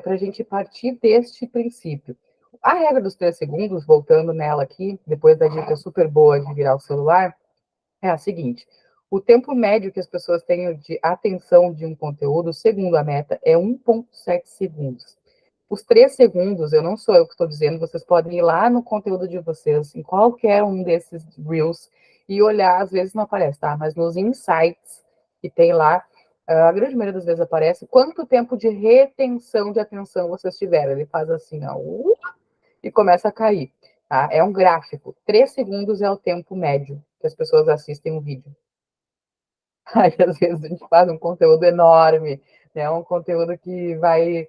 para a gente partir deste princípio. A regra dos 3 segundos, voltando nela aqui, depois da dica super boa de virar o celular, é a seguinte: o tempo médio que as pessoas têm de atenção de um conteúdo, segundo a meta, é 1,7 segundos. Os 3 segundos, eu não sou eu que estou dizendo, vocês podem ir lá no conteúdo de vocês, em qualquer um desses Reels, e olhar, às vezes não aparece, tá? Mas nos insights que tem lá, a grande maioria das vezes aparece quanto tempo de retenção de atenção vocês tiveram. Ele faz assim, ó, e começa a cair. Tá? É um gráfico. 3 segundos é o tempo médio que as pessoas assistem um vídeo. Aí, às vezes, a gente faz um conteúdo enorme, né? Um conteúdo que vai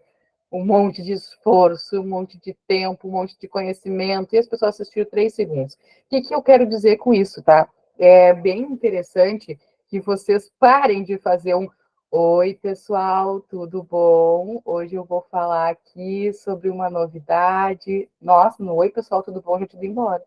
um monte de esforço, um monte de tempo, um monte de conhecimento, e as pessoas assistiram 3 segundos. O que eu quero dizer com isso, tá? É bem interessante que vocês parem de fazer um Oi, pessoal, tudo bom? Hoje eu vou falar aqui sobre uma novidade. Nossa, no Oi, pessoal, tudo bom? Já te embora.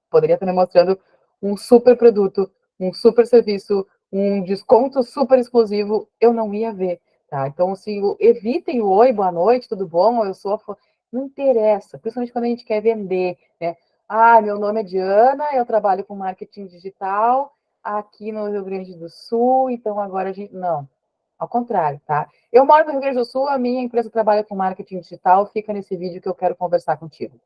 Poderia estar me mostrando um super produto, um super serviço, um desconto super exclusivo, eu não ia ver, tá? Então, assim, evitem o oi, boa noite, tudo bom? Eu sou a... Não interessa, principalmente quando a gente quer vender, né? Ah, meu nome é Diana, eu trabalho com marketing digital aqui no Rio Grande do Sul, então agora a gente... Não, ao contrário, tá? Eu moro no Rio Grande do Sul, a minha empresa trabalha com marketing digital, fica nesse vídeo que eu quero conversar contigo.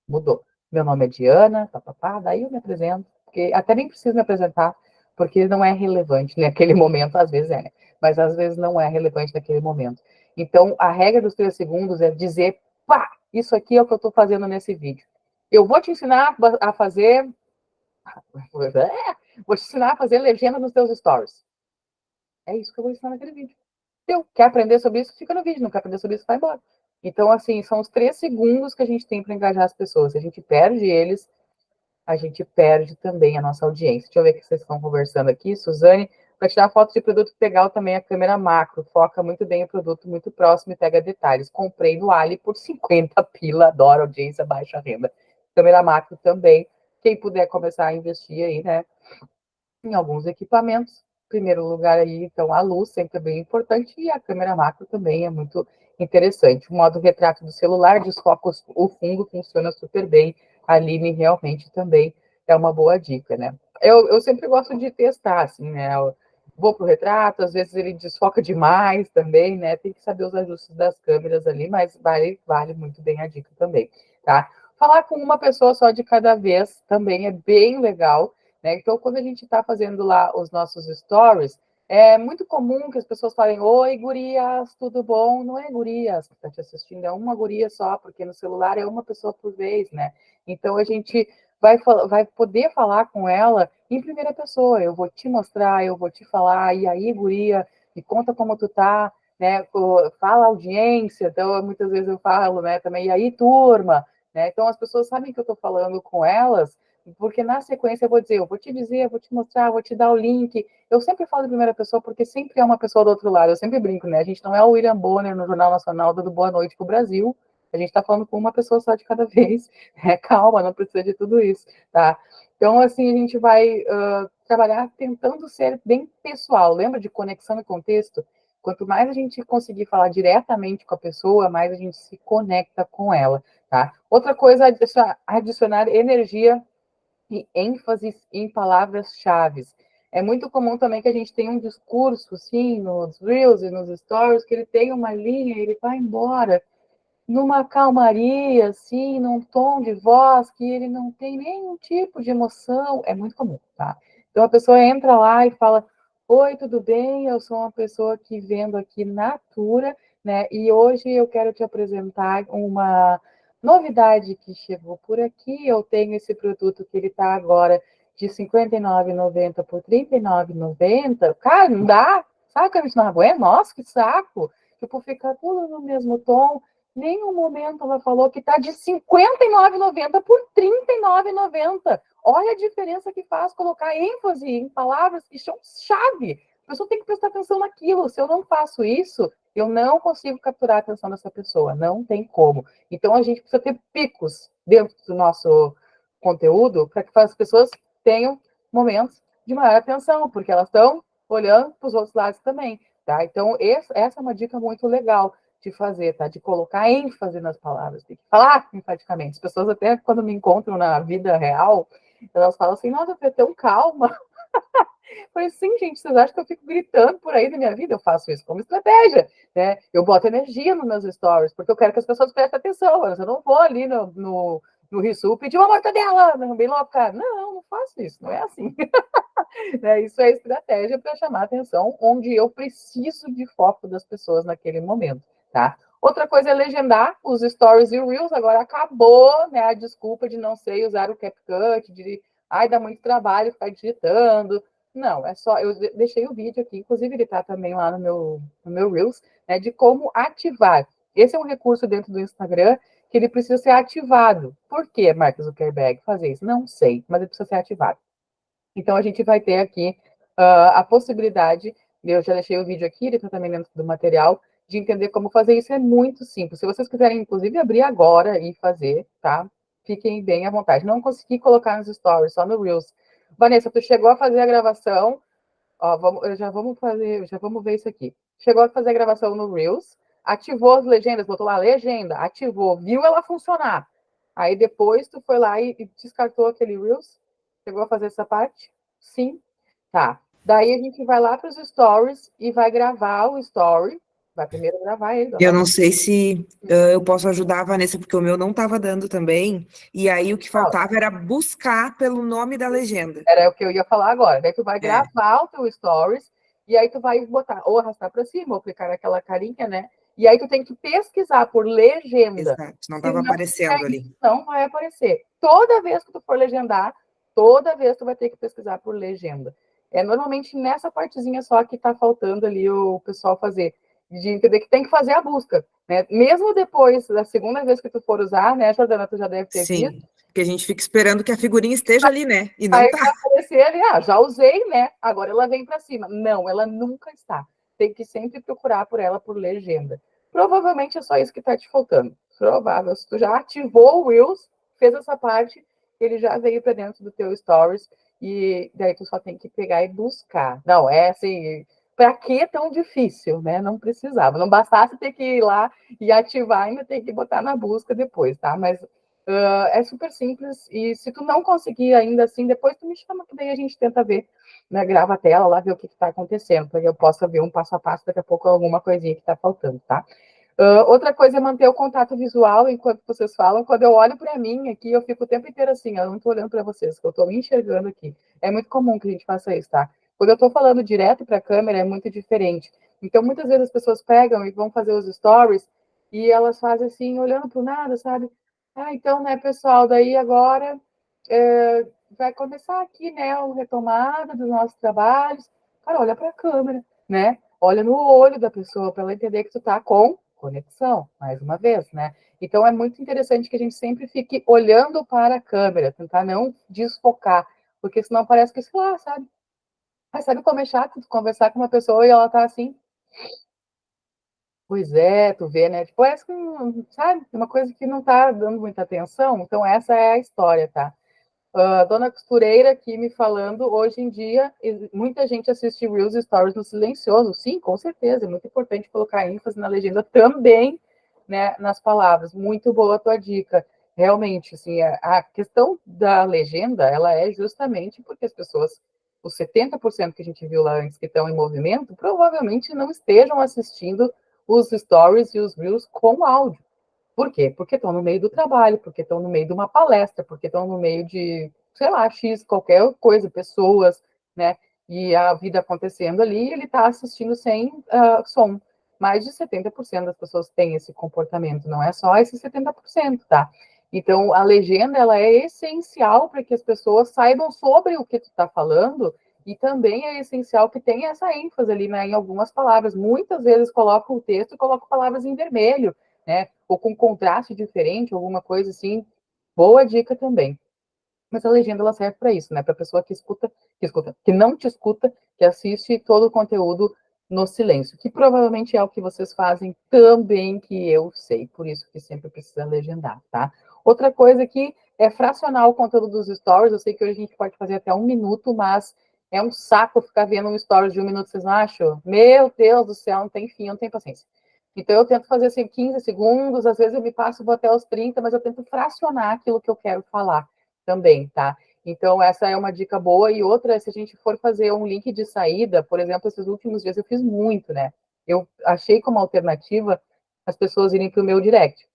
Mudou. Meu nome é Diana, papapá, daí eu me apresento, porque até nem preciso me apresentar, porque não é relevante naquele momento, às vezes é, né? Mas às vezes não é relevante naquele momento. Então, a regra dos 3 segundos é dizer, pá, isso aqui é o que eu estou fazendo nesse vídeo. Eu vou te ensinar a fazer. Vou te ensinar a fazer legenda nos teus stories. É isso que eu vou ensinar naquele vídeo. Então, quer aprender sobre isso? Fica no vídeo. Não quer aprender sobre isso? Vai embora. Então, assim, são os 3 segundos que a gente tem para engajar as pessoas. Se a gente perde eles, a gente perde também a nossa audiência. Deixa eu ver o que vocês estão conversando aqui. Suzane, para tirar foto de produto legal também a câmera macro. Foca muito bem o produto, muito próximo e pega detalhes. Comprei no Ali por 50 pila. Adoro audiência, baixa renda. Câmera macro também. Quem puder começar a investir aí, né? Em alguns equipamentos. Em primeiro lugar aí, então, a luz sempre é bem importante e a câmera macro também é muito interessante. O modo retrato do celular desfoca o fundo, funciona super bem. A Aline realmente também é uma boa dica, né? Eu sempre gosto de testar, assim, né? Eu vou pro retrato, às vezes ele desfoca demais também, né? Tem que saber os ajustes das câmeras ali, mas vale muito bem a dica também, tá? Falar com uma pessoa só de cada vez também é bem legal, né? Então, quando a gente está fazendo lá os nossos stories, é muito comum que as pessoas falem: Oi, gurias, tudo bom? Não é gurias que está te assistindo, é uma guria só, porque no celular é uma pessoa por vez, né? Então, a gente vai poder falar com ela em primeira pessoa. Eu vou te mostrar, eu vou te falar, e aí, guria, me conta como tu tá, né? Fala audiência, então muitas vezes eu falo, né, também, e aí, turma, né? Então, as pessoas sabem que eu estou falando com elas porque na sequência eu vou dizer, eu vou te dizer, eu vou te mostrar, eu vou te dar o link. Eu sempre falo em primeira pessoa porque sempre é uma pessoa do outro lado. Eu sempre brinco, né? A gente não é o William Bonner no Jornal Nacional dando boa noite para o Brasil. A gente está falando com uma pessoa só de cada vez. Calma, não precisa de tudo isso, tá? Então, assim, a gente vai trabalhar tentando ser bem pessoal. Lembra de conexão e contexto? Quanto mais a gente conseguir falar diretamente com a pessoa, mais a gente se conecta com ela, tá? Outra coisa, adicionar energia e ênfase em palavras-chave. É muito comum também que a gente tenha um discurso, assim, nos Reels e nos Stories, que ele tem uma linha e ele vai embora numa calmaria, assim, num tom de voz que ele não tem nenhum tipo de emoção. É muito comum, tá? Então a pessoa entra lá e fala: Oi, tudo bem? Eu sou uma pessoa que vendo aqui Natura, né? E hoje eu quero te apresentar uma novidade que chegou por aqui. Eu tenho esse produto que ele está agora de R$ 59,90 por R$ 39,90. Cara, não dá. Sabe que a gente não aguenta? Nossa, que saco! Tipo, fica tudo no mesmo tom. Nenhum momento ela falou que está de R$ 59,90 por R$ 39,90. Olha a diferença que faz colocar ênfase em palavras que são chave. A pessoa tem que prestar atenção naquilo. Se eu não faço isso, eu não consigo capturar a atenção dessa pessoa. Não tem como. Então, a gente precisa ter picos dentro do nosso conteúdo para que as pessoas tenham momentos de maior atenção, porque elas estão olhando para os outros lados também. Tá? Então, essa é uma dica muito legal de fazer, tá? De colocar ênfase nas palavras, tem que falar enfaticamente. As pessoas até quando me encontram na vida real, elas falam assim, nossa, você é tão calma. Eu falei, sim, gente, vocês acham que eu fico gritando por aí na minha vida? Eu faço isso como estratégia, né? Eu boto energia nos meus stories, porque eu quero que as pessoas prestem atenção. Eu não vou ali no Rissul pedir uma mortadela, bem louca. Não, não faço isso, não é assim. Né? Isso é estratégia para chamar atenção onde eu preciso de foco das pessoas naquele momento, tá? Outra coisa é legendar os stories e o Reels. Agora acabou, né, a desculpa de não sei usar o CapCut, de dá muito trabalho ficar digitando. Não, é só, eu deixei o vídeo aqui, inclusive ele está também lá no meu Reels, né, de como ativar. Esse é um recurso dentro do Instagram que ele precisa ser ativado. Por que, Mark Zuckerberg, fazer isso? Não sei, mas ele precisa ser ativado. Então, a gente vai ter aqui a possibilidade, eu já deixei o vídeo aqui, ele está também dentro do material, de entender como fazer isso. É muito simples. Se vocês quiserem, inclusive, abrir agora e fazer, tá? Fiquem bem à vontade. Não consegui colocar nos stories, só no Reels. Vanessa, tu chegou a fazer a gravação, ó, já vamos ver isso aqui. Chegou a fazer a gravação no Reels, ativou as legendas, botou lá legenda, ativou, viu ela funcionar. Aí depois tu foi lá e descartou aquele Reels. Chegou a fazer essa parte? Sim. Tá. Daí a gente vai lá para os stories e vai gravar o story. Vai primeiro gravar ele, Eu dona. não sei se eu posso ajudar a Vanessa, porque o meu não estava dando também. E aí o que faltava era buscar pelo nome da legenda. Era o que eu ia falar agora. Daí tu vai É, gravar o teu stories e aí tu vai botar ou arrastar para cima ou clicar naquela carinha, né? E aí tu tem que pesquisar por legenda. exato, não Se estava não aparecendo ali. não vai aparecer. Toda vez que tu for legendar, toda vez tu vai ter que pesquisar por legenda. É normalmente nessa partezinha só que tá faltando ali o pessoal fazer, de entender que tem que fazer a busca, né? Mesmo depois da segunda vez que tu for usar, né, Jordana, tu já deve ter visto, Sim, porque a gente fica esperando que a figurinha esteja ali, né? E não aí tá. vai aparecer ali, já usei, né? Agora ela vem para cima. Não, ela nunca está. Tem que sempre procurar por ela por legenda. Provavelmente é só isso que está te faltando. Provável. Se tu já ativou o Reels, fez essa parte, ele já veio para dentro do teu Stories e daí tu só tem que pegar e buscar. Não, é assim, para que tão difícil, né? Não precisava. Não bastasse ter que ir lá e ativar, ainda tem que botar na busca depois, tá? Mas é super simples e se tu não conseguir ainda assim, depois tu me chama que daí a gente tenta ver, né? Grava a tela lá, ver o que está acontecendo, para que eu possa ver um passo a passo, daqui a pouco alguma coisinha que está faltando, tá? Outra coisa é manter o contato visual enquanto vocês falam. Quando eu olho para mim aqui, eu fico o tempo inteiro assim, eu não estou olhando para vocês, eu estou me enxergando aqui. É muito comum que a gente faça isso, tá? Quando eu estou falando direto para a câmera, é muito diferente. Então, muitas vezes as pessoas pegam e vão fazer os stories e elas fazem assim, olhando para o nada, sabe? Então, né, pessoal, daí agora vai começar aqui, né, o retomada dos nossos trabalhos. Cara, olha para a câmera, né? Olha no olho da pessoa para ela entender que tu tá com conexão, mais uma vez, né? Então é muito interessante que a gente sempre fique olhando para a câmera, tentar não desfocar, porque senão parece que, sei lá, sabe? Mas sabe como é chato tu conversar com uma pessoa e ela tá assim, pois é, tu vê, né? Tipo, parece que, sabe, uma coisa que não tá dando muita atenção. Então, essa é a história, tá? Dona Costureira aqui me falando, hoje em dia, muita gente assiste Reels Stories no silencioso. Sim, com certeza, é muito importante colocar ênfase na legenda também, né, nas palavras. Muito boa a tua dica. Realmente, assim, a questão da legenda, ela é justamente porque as pessoas os 70% que a gente viu lá antes que estão em movimento, provavelmente não estejam assistindo os stories e os reels com áudio. Por quê? Porque estão no meio do trabalho, porque estão no meio de uma palestra, porque estão no meio de, sei lá, X, qualquer coisa, pessoas, né? E a vida acontecendo ali, ele está assistindo sem som. Mais de 70% das pessoas têm esse comportamento, não é só esse 70%, tá? Então, a legenda, ela é essencial para que as pessoas saibam sobre o que tu está falando e também é essencial que tenha essa ênfase ali, né, em algumas palavras. Muitas vezes coloca o texto e coloca palavras em vermelho, né? Ou com contraste diferente, alguma coisa assim. Boa dica também. Mas a legenda ela serve para isso, né? Para a pessoa que não te escuta, que assiste todo o conteúdo no silêncio, que provavelmente é o que vocês fazem também, que eu sei, por isso que sempre precisa legendar, tá? Outra coisa que é fracionar o conteúdo dos stories, eu sei que hoje a gente pode fazer até 1 minuto, mas é um saco ficar vendo um stories de 1 minuto, vocês não acham? Meu Deus do céu, não tem fim, não tem paciência. Então eu tento fazer assim 15 segundos, às vezes eu me passo, vou até os 30, mas eu tento fracionar aquilo que eu quero falar também, tá? Então, essa é uma dica boa. E outra, se a gente for fazer um link de saída, por exemplo, esses últimos dias eu fiz muito, né? Eu achei como alternativa as pessoas irem para o meu direct.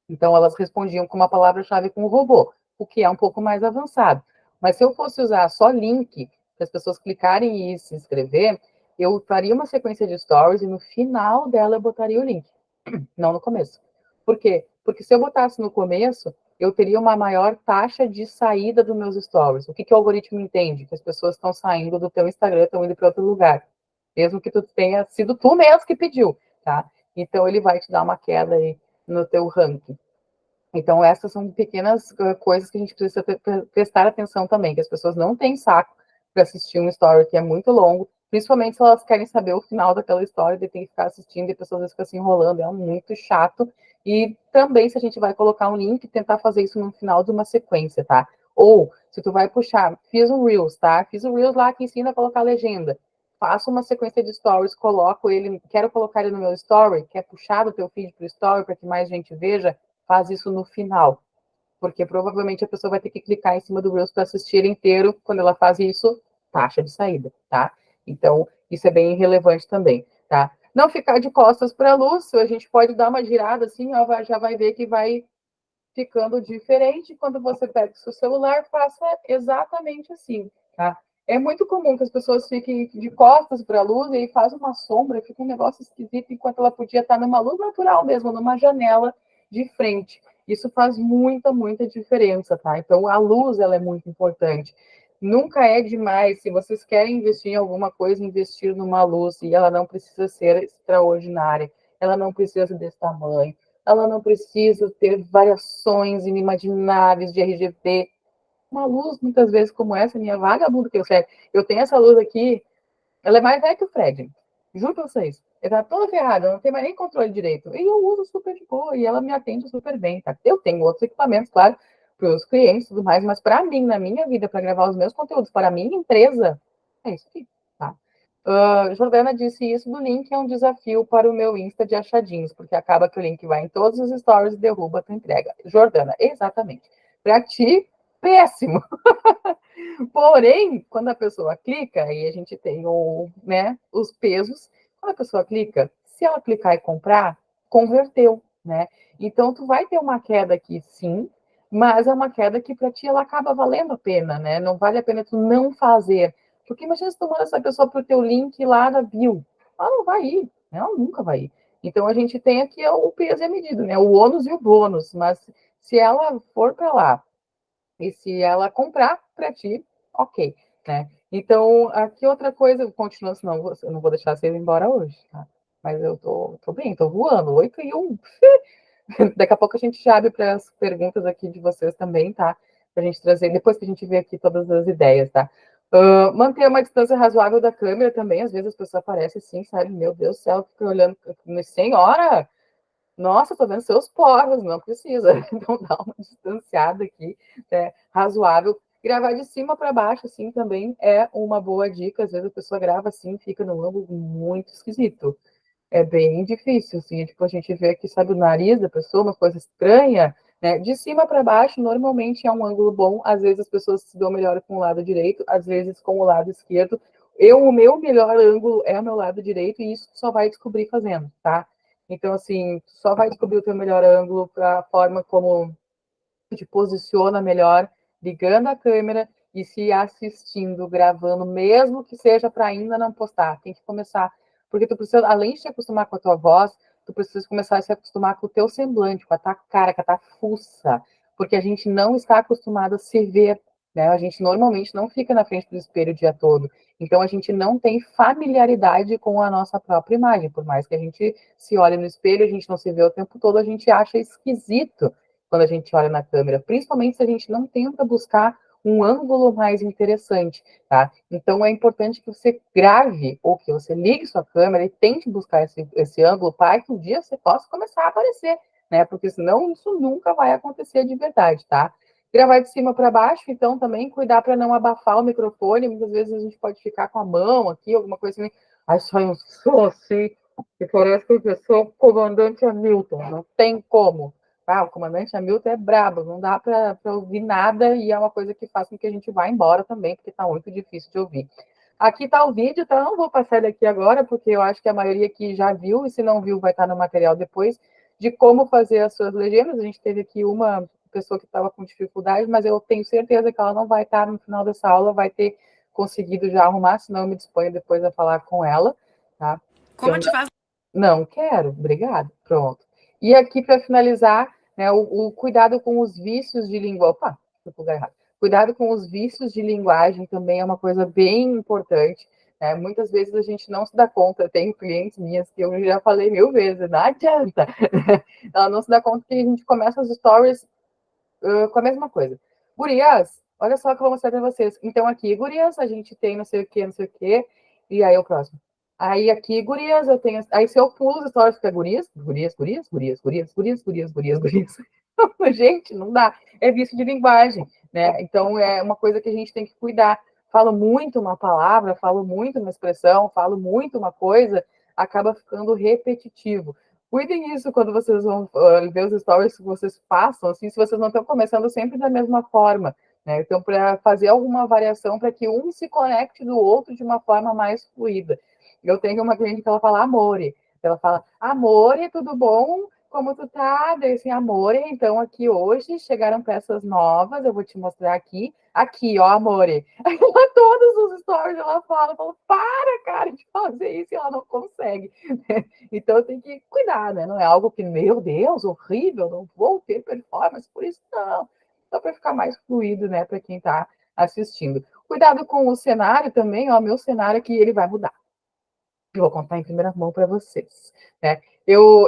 Então, elas respondiam com uma palavra-chave com o robô, o que é um pouco mais avançado. Mas se eu fosse usar só link, para as pessoas clicarem e se inscrever, eu faria uma sequência de stories e no final dela eu botaria o link, não no começo. Por quê? Porque se eu botasse no começo, eu teria uma maior taxa de saída dos meus stories. O que o algoritmo entende? Que as pessoas estão saindo do teu Instagram, estão indo para outro lugar. Mesmo que tu tenha sido tu mesmo que pediu, tá? Então, ele vai te dar uma queda aí no teu ranking. Então, essas são pequenas coisas que a gente precisa prestar atenção também, que as pessoas não têm saco para assistir um story que é muito longo, principalmente se elas querem saber o final daquela história, e tem que ficar assistindo, e a pessoa às vezes fica se enrolando, é muito chato. E também, se a gente vai colocar um link, tentar fazer isso no final de uma sequência, tá? Ou, se tu vai puxar, fiz um Reels, tá? Fiz um Reels lá que ensina a colocar legenda. Faço uma sequência de stories, coloco ele, quero colocar ele no meu story, quer puxar do teu feed para o story para que mais gente veja, faz isso no final, porque provavelmente a pessoa vai ter que clicar em cima do Reels para assistir ele inteiro. Quando ela faz isso, taxa de saída, tá? Então, isso é bem relevante também, tá? Não ficar de costas para a luz, a gente pode dar uma girada assim, ó, já vai ver que vai ficando diferente. Quando você pega o seu celular, faça exatamente assim, tá? É muito comum que as pessoas fiquem de costas para a luz e aí faz uma sombra, fica um negócio esquisito, enquanto ela podia estar numa luz natural mesmo, numa janela de frente. Isso faz muita, muita diferença, tá? Então, a luz, ela é muito importante. Nunca é demais, se vocês querem investir em alguma coisa, investir numa luz, e ela não precisa ser extraordinária, ela não precisa ser desse tamanho, ela não precisa ter variações inimagináveis de RGB. Uma luz, muitas vezes, como essa, minha vagabunda que eu sei. Eu tenho essa luz aqui, ela é mais velha que o Fred. Juro pra vocês. Ela tá toda ferrada, não tem mais nem controle direito. E eu uso super de boa, e ela me atende super bem, tá? Eu tenho outros equipamentos, claro, para os clientes e tudo mais, mas para mim, na minha vida, para gravar os meus conteúdos, para a minha empresa, é isso aqui, tá? Jordana disse isso do link é um desafio para o meu Insta de achadinhos, porque acaba que o link vai em todos os stories e derruba a tua entrega. Jordana, exatamente. Para ti, péssimo. Porém, quando a pessoa clica, aí a gente tem os pesos. Quando a pessoa clica, se ela clicar e comprar, converteu, né? Então, tu vai ter uma queda aqui, sim, mas é uma queda que para ti ela acaba valendo a pena, né? Não vale a pena tu não fazer. Porque imagina se tu manda essa pessoa para o teu link lá na bio. Ela não vai ir, né? Ela nunca vai ir. Então, a gente tem aqui o peso e a medida, né? O ônus e o bônus. Mas se ela for para lá e se ela comprar para ti, ok, né? Então, aqui outra coisa, continuando, senão eu não vou deixar você ir embora hoje, tá? Mas eu tô bem, tô voando, 8:01. Daqui a pouco a gente abre para as perguntas aqui de vocês também, tá? Para a gente trazer, depois que a gente vê aqui todas as ideias, tá? Manter uma distância razoável da câmera também, às vezes as pessoas aparecem assim, sabe? Meu Deus do céu, fica olhando, senhora, nossa, tô vendo seus poros, não precisa. Então dá uma distanciada aqui, razoável. Gravar de cima para baixo, assim, também é uma boa dica. Às vezes a pessoa grava assim, fica num ângulo muito esquisito. É bem difícil, assim, tipo, a gente vê aqui, sabe, o nariz da pessoa, uma coisa estranha, né? De cima para baixo, normalmente é um ângulo bom, às vezes as pessoas se dão melhor com o lado direito, às vezes com o lado esquerdo. O meu melhor ângulo é o meu lado direito, e isso só vai descobrir fazendo, tá? Então, assim, só vai descobrir o teu melhor ângulo para a forma como te posiciona melhor, ligando a câmera e se assistindo, gravando, mesmo que seja para ainda não postar. Tem que começar, porque tu precisa, além de te acostumar com a tua voz, tu precisa começar a se acostumar com o teu semblante, com a tua cara, com a tua fuça, porque a gente não está acostumado a se ver, né? A gente normalmente não fica na frente do espelho o dia todo. Então a gente não tem familiaridade com a nossa própria imagem, por mais que a gente se olhe no espelho, a gente não se vê o tempo todo, a gente acha esquisito quando a gente olha na câmera, principalmente se a gente não tenta buscar um ângulo mais interessante, tá? Então é importante que você grave ou que você ligue sua câmera e tente buscar esse ângulo para que um dia você possa começar a aparecer, né? Porque senão isso nunca vai acontecer de verdade, tá? Gravar de cima para baixo, então também cuidar para não abafar o microfone. Muitas vezes a gente pode ficar com a mão aqui, alguma coisa assim. Ai, sai um som assim, que parece que eu sou o comandante Hamilton. Não tem como. Ah, o comandante Hamilton é brabo, não dá para ouvir nada, e é uma coisa que faz com que a gente vá embora também, porque está muito difícil de ouvir. Aqui está o vídeo, tá? Eu não vou passar daqui agora, porque eu acho que a maioria aqui já viu, e se não viu, vai estar no material depois, de como fazer as suas legendas. A gente teve aqui uma pessoa que estava com dificuldade, mas eu tenho certeza que ela não vai estar no final dessa aula, vai ter conseguido já arrumar, senão eu me disponho depois a falar com ela, tá? Como te faz? Não quero, obrigada. Pronto. E aqui, para finalizar, né, o cuidado com os vícios de língua. Opa, lugar errado. Cuidado com os vícios de linguagem também é uma coisa bem importante. Né? Muitas vezes a gente não se dá conta. Eu tenho clientes minhas que eu já falei 1000 vezes, não adianta. Ela não se dá conta que a gente começa os stories com a mesma coisa. Gurias, olha só o que eu vou mostrar para vocês. Então, aqui, gurias, a gente tem não sei o que, não sei o que, e aí o próximo. Aí aqui, gurias, eu tenho. Aí se eu pulo os stories, fica gurias, gurias, gurias, gurias, gurias, gurias, gurias, gurias, gurias. Gente, não dá. É vício de linguagem, né? Então é uma coisa que a gente tem que cuidar. Falo muito uma palavra, falo muito uma expressão, falo muito uma coisa, acaba ficando repetitivo. Cuidem isso quando vocês vão ver os stories que vocês passam, assim, se vocês não estão começando sempre da mesma forma, né? Então, para fazer alguma variação para que um se conecte do outro de uma forma mais fluida. Eu tenho uma cliente que ela fala amore. Ela fala, amore, tudo bom? Como tu tá? Daí assim, amore, então aqui hoje chegaram peças novas, eu vou te mostrar aqui. Aqui, ó, amore. Todos os stories ela fala, para, cara, de fazer isso, e ela não consegue. Então tem que cuidar, né? Não é algo que, meu Deus, horrível, não vou ter performance por isso, não. Só para ficar mais fluido, né, para quem está assistindo. Cuidado com o cenário também, ó, meu cenário aqui, ele vai mudar. Eu vou contar em primeira mão para vocês, né?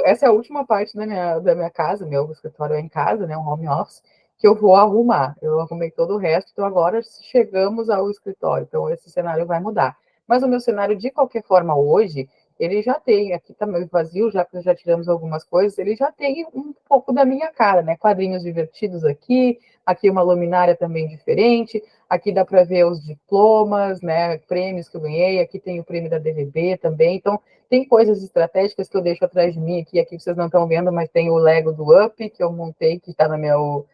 Essa é a última parte da minha casa, meu escritório é em casa, né? Um home office, que eu vou arrumar. Eu arrumei todo o resto, então agora chegamos ao escritório. Então esse cenário vai mudar. Mas o meu cenário, de qualquer forma, hoje, ele já tem, aqui está meio vazio, já tiramos algumas coisas, ele já tem um pouco da minha cara, né? Quadrinhos divertidos aqui uma luminária também diferente, aqui dá para ver os diplomas, né, prêmios que eu ganhei, aqui tem o prêmio da DVB também, então tem coisas estratégicas que eu deixo atrás de mim aqui vocês não estão vendo, mas tem o Lego do Up, que eu montei, que está no meu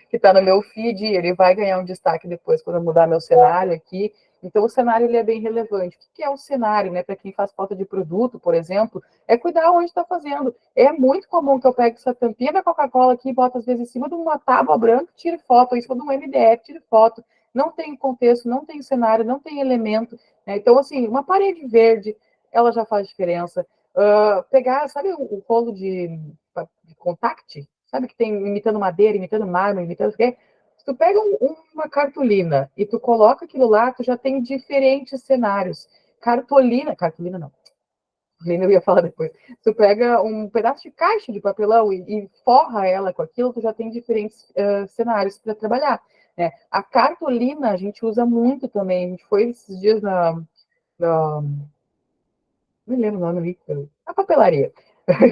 que está no meu feed, ele vai ganhar um destaque depois quando eu mudar meu cenário aqui. Então, o cenário ele é bem relevante. O que é o cenário, né? Para quem faz falta de produto, por exemplo, é cuidar onde está fazendo. É muito comum que eu pegue essa tampinha da Coca-Cola aqui e boto, às vezes, em cima de uma tábua branca, tire foto, ou em cima de um MDF, tire foto. Não tem contexto, não tem cenário, não tem elemento. Né? Então, assim, uma parede verde, ela já faz diferença. Pegar, sabe o rolo de contact? Sabe que tem imitando madeira, imitando mármore, imitando o quê? Se tu pega uma cartolina e tu coloca aquilo lá, tu já tem diferentes cenários. Cartolina não. Cartolina eu ia falar depois. Tu pega um pedaço de caixa de papelão e forra ela com aquilo, tu já tem diferentes cenários para trabalhar. Né? A cartolina a gente usa muito também. A gente foi esses dias na não me lembro o nome ali, a papelaria.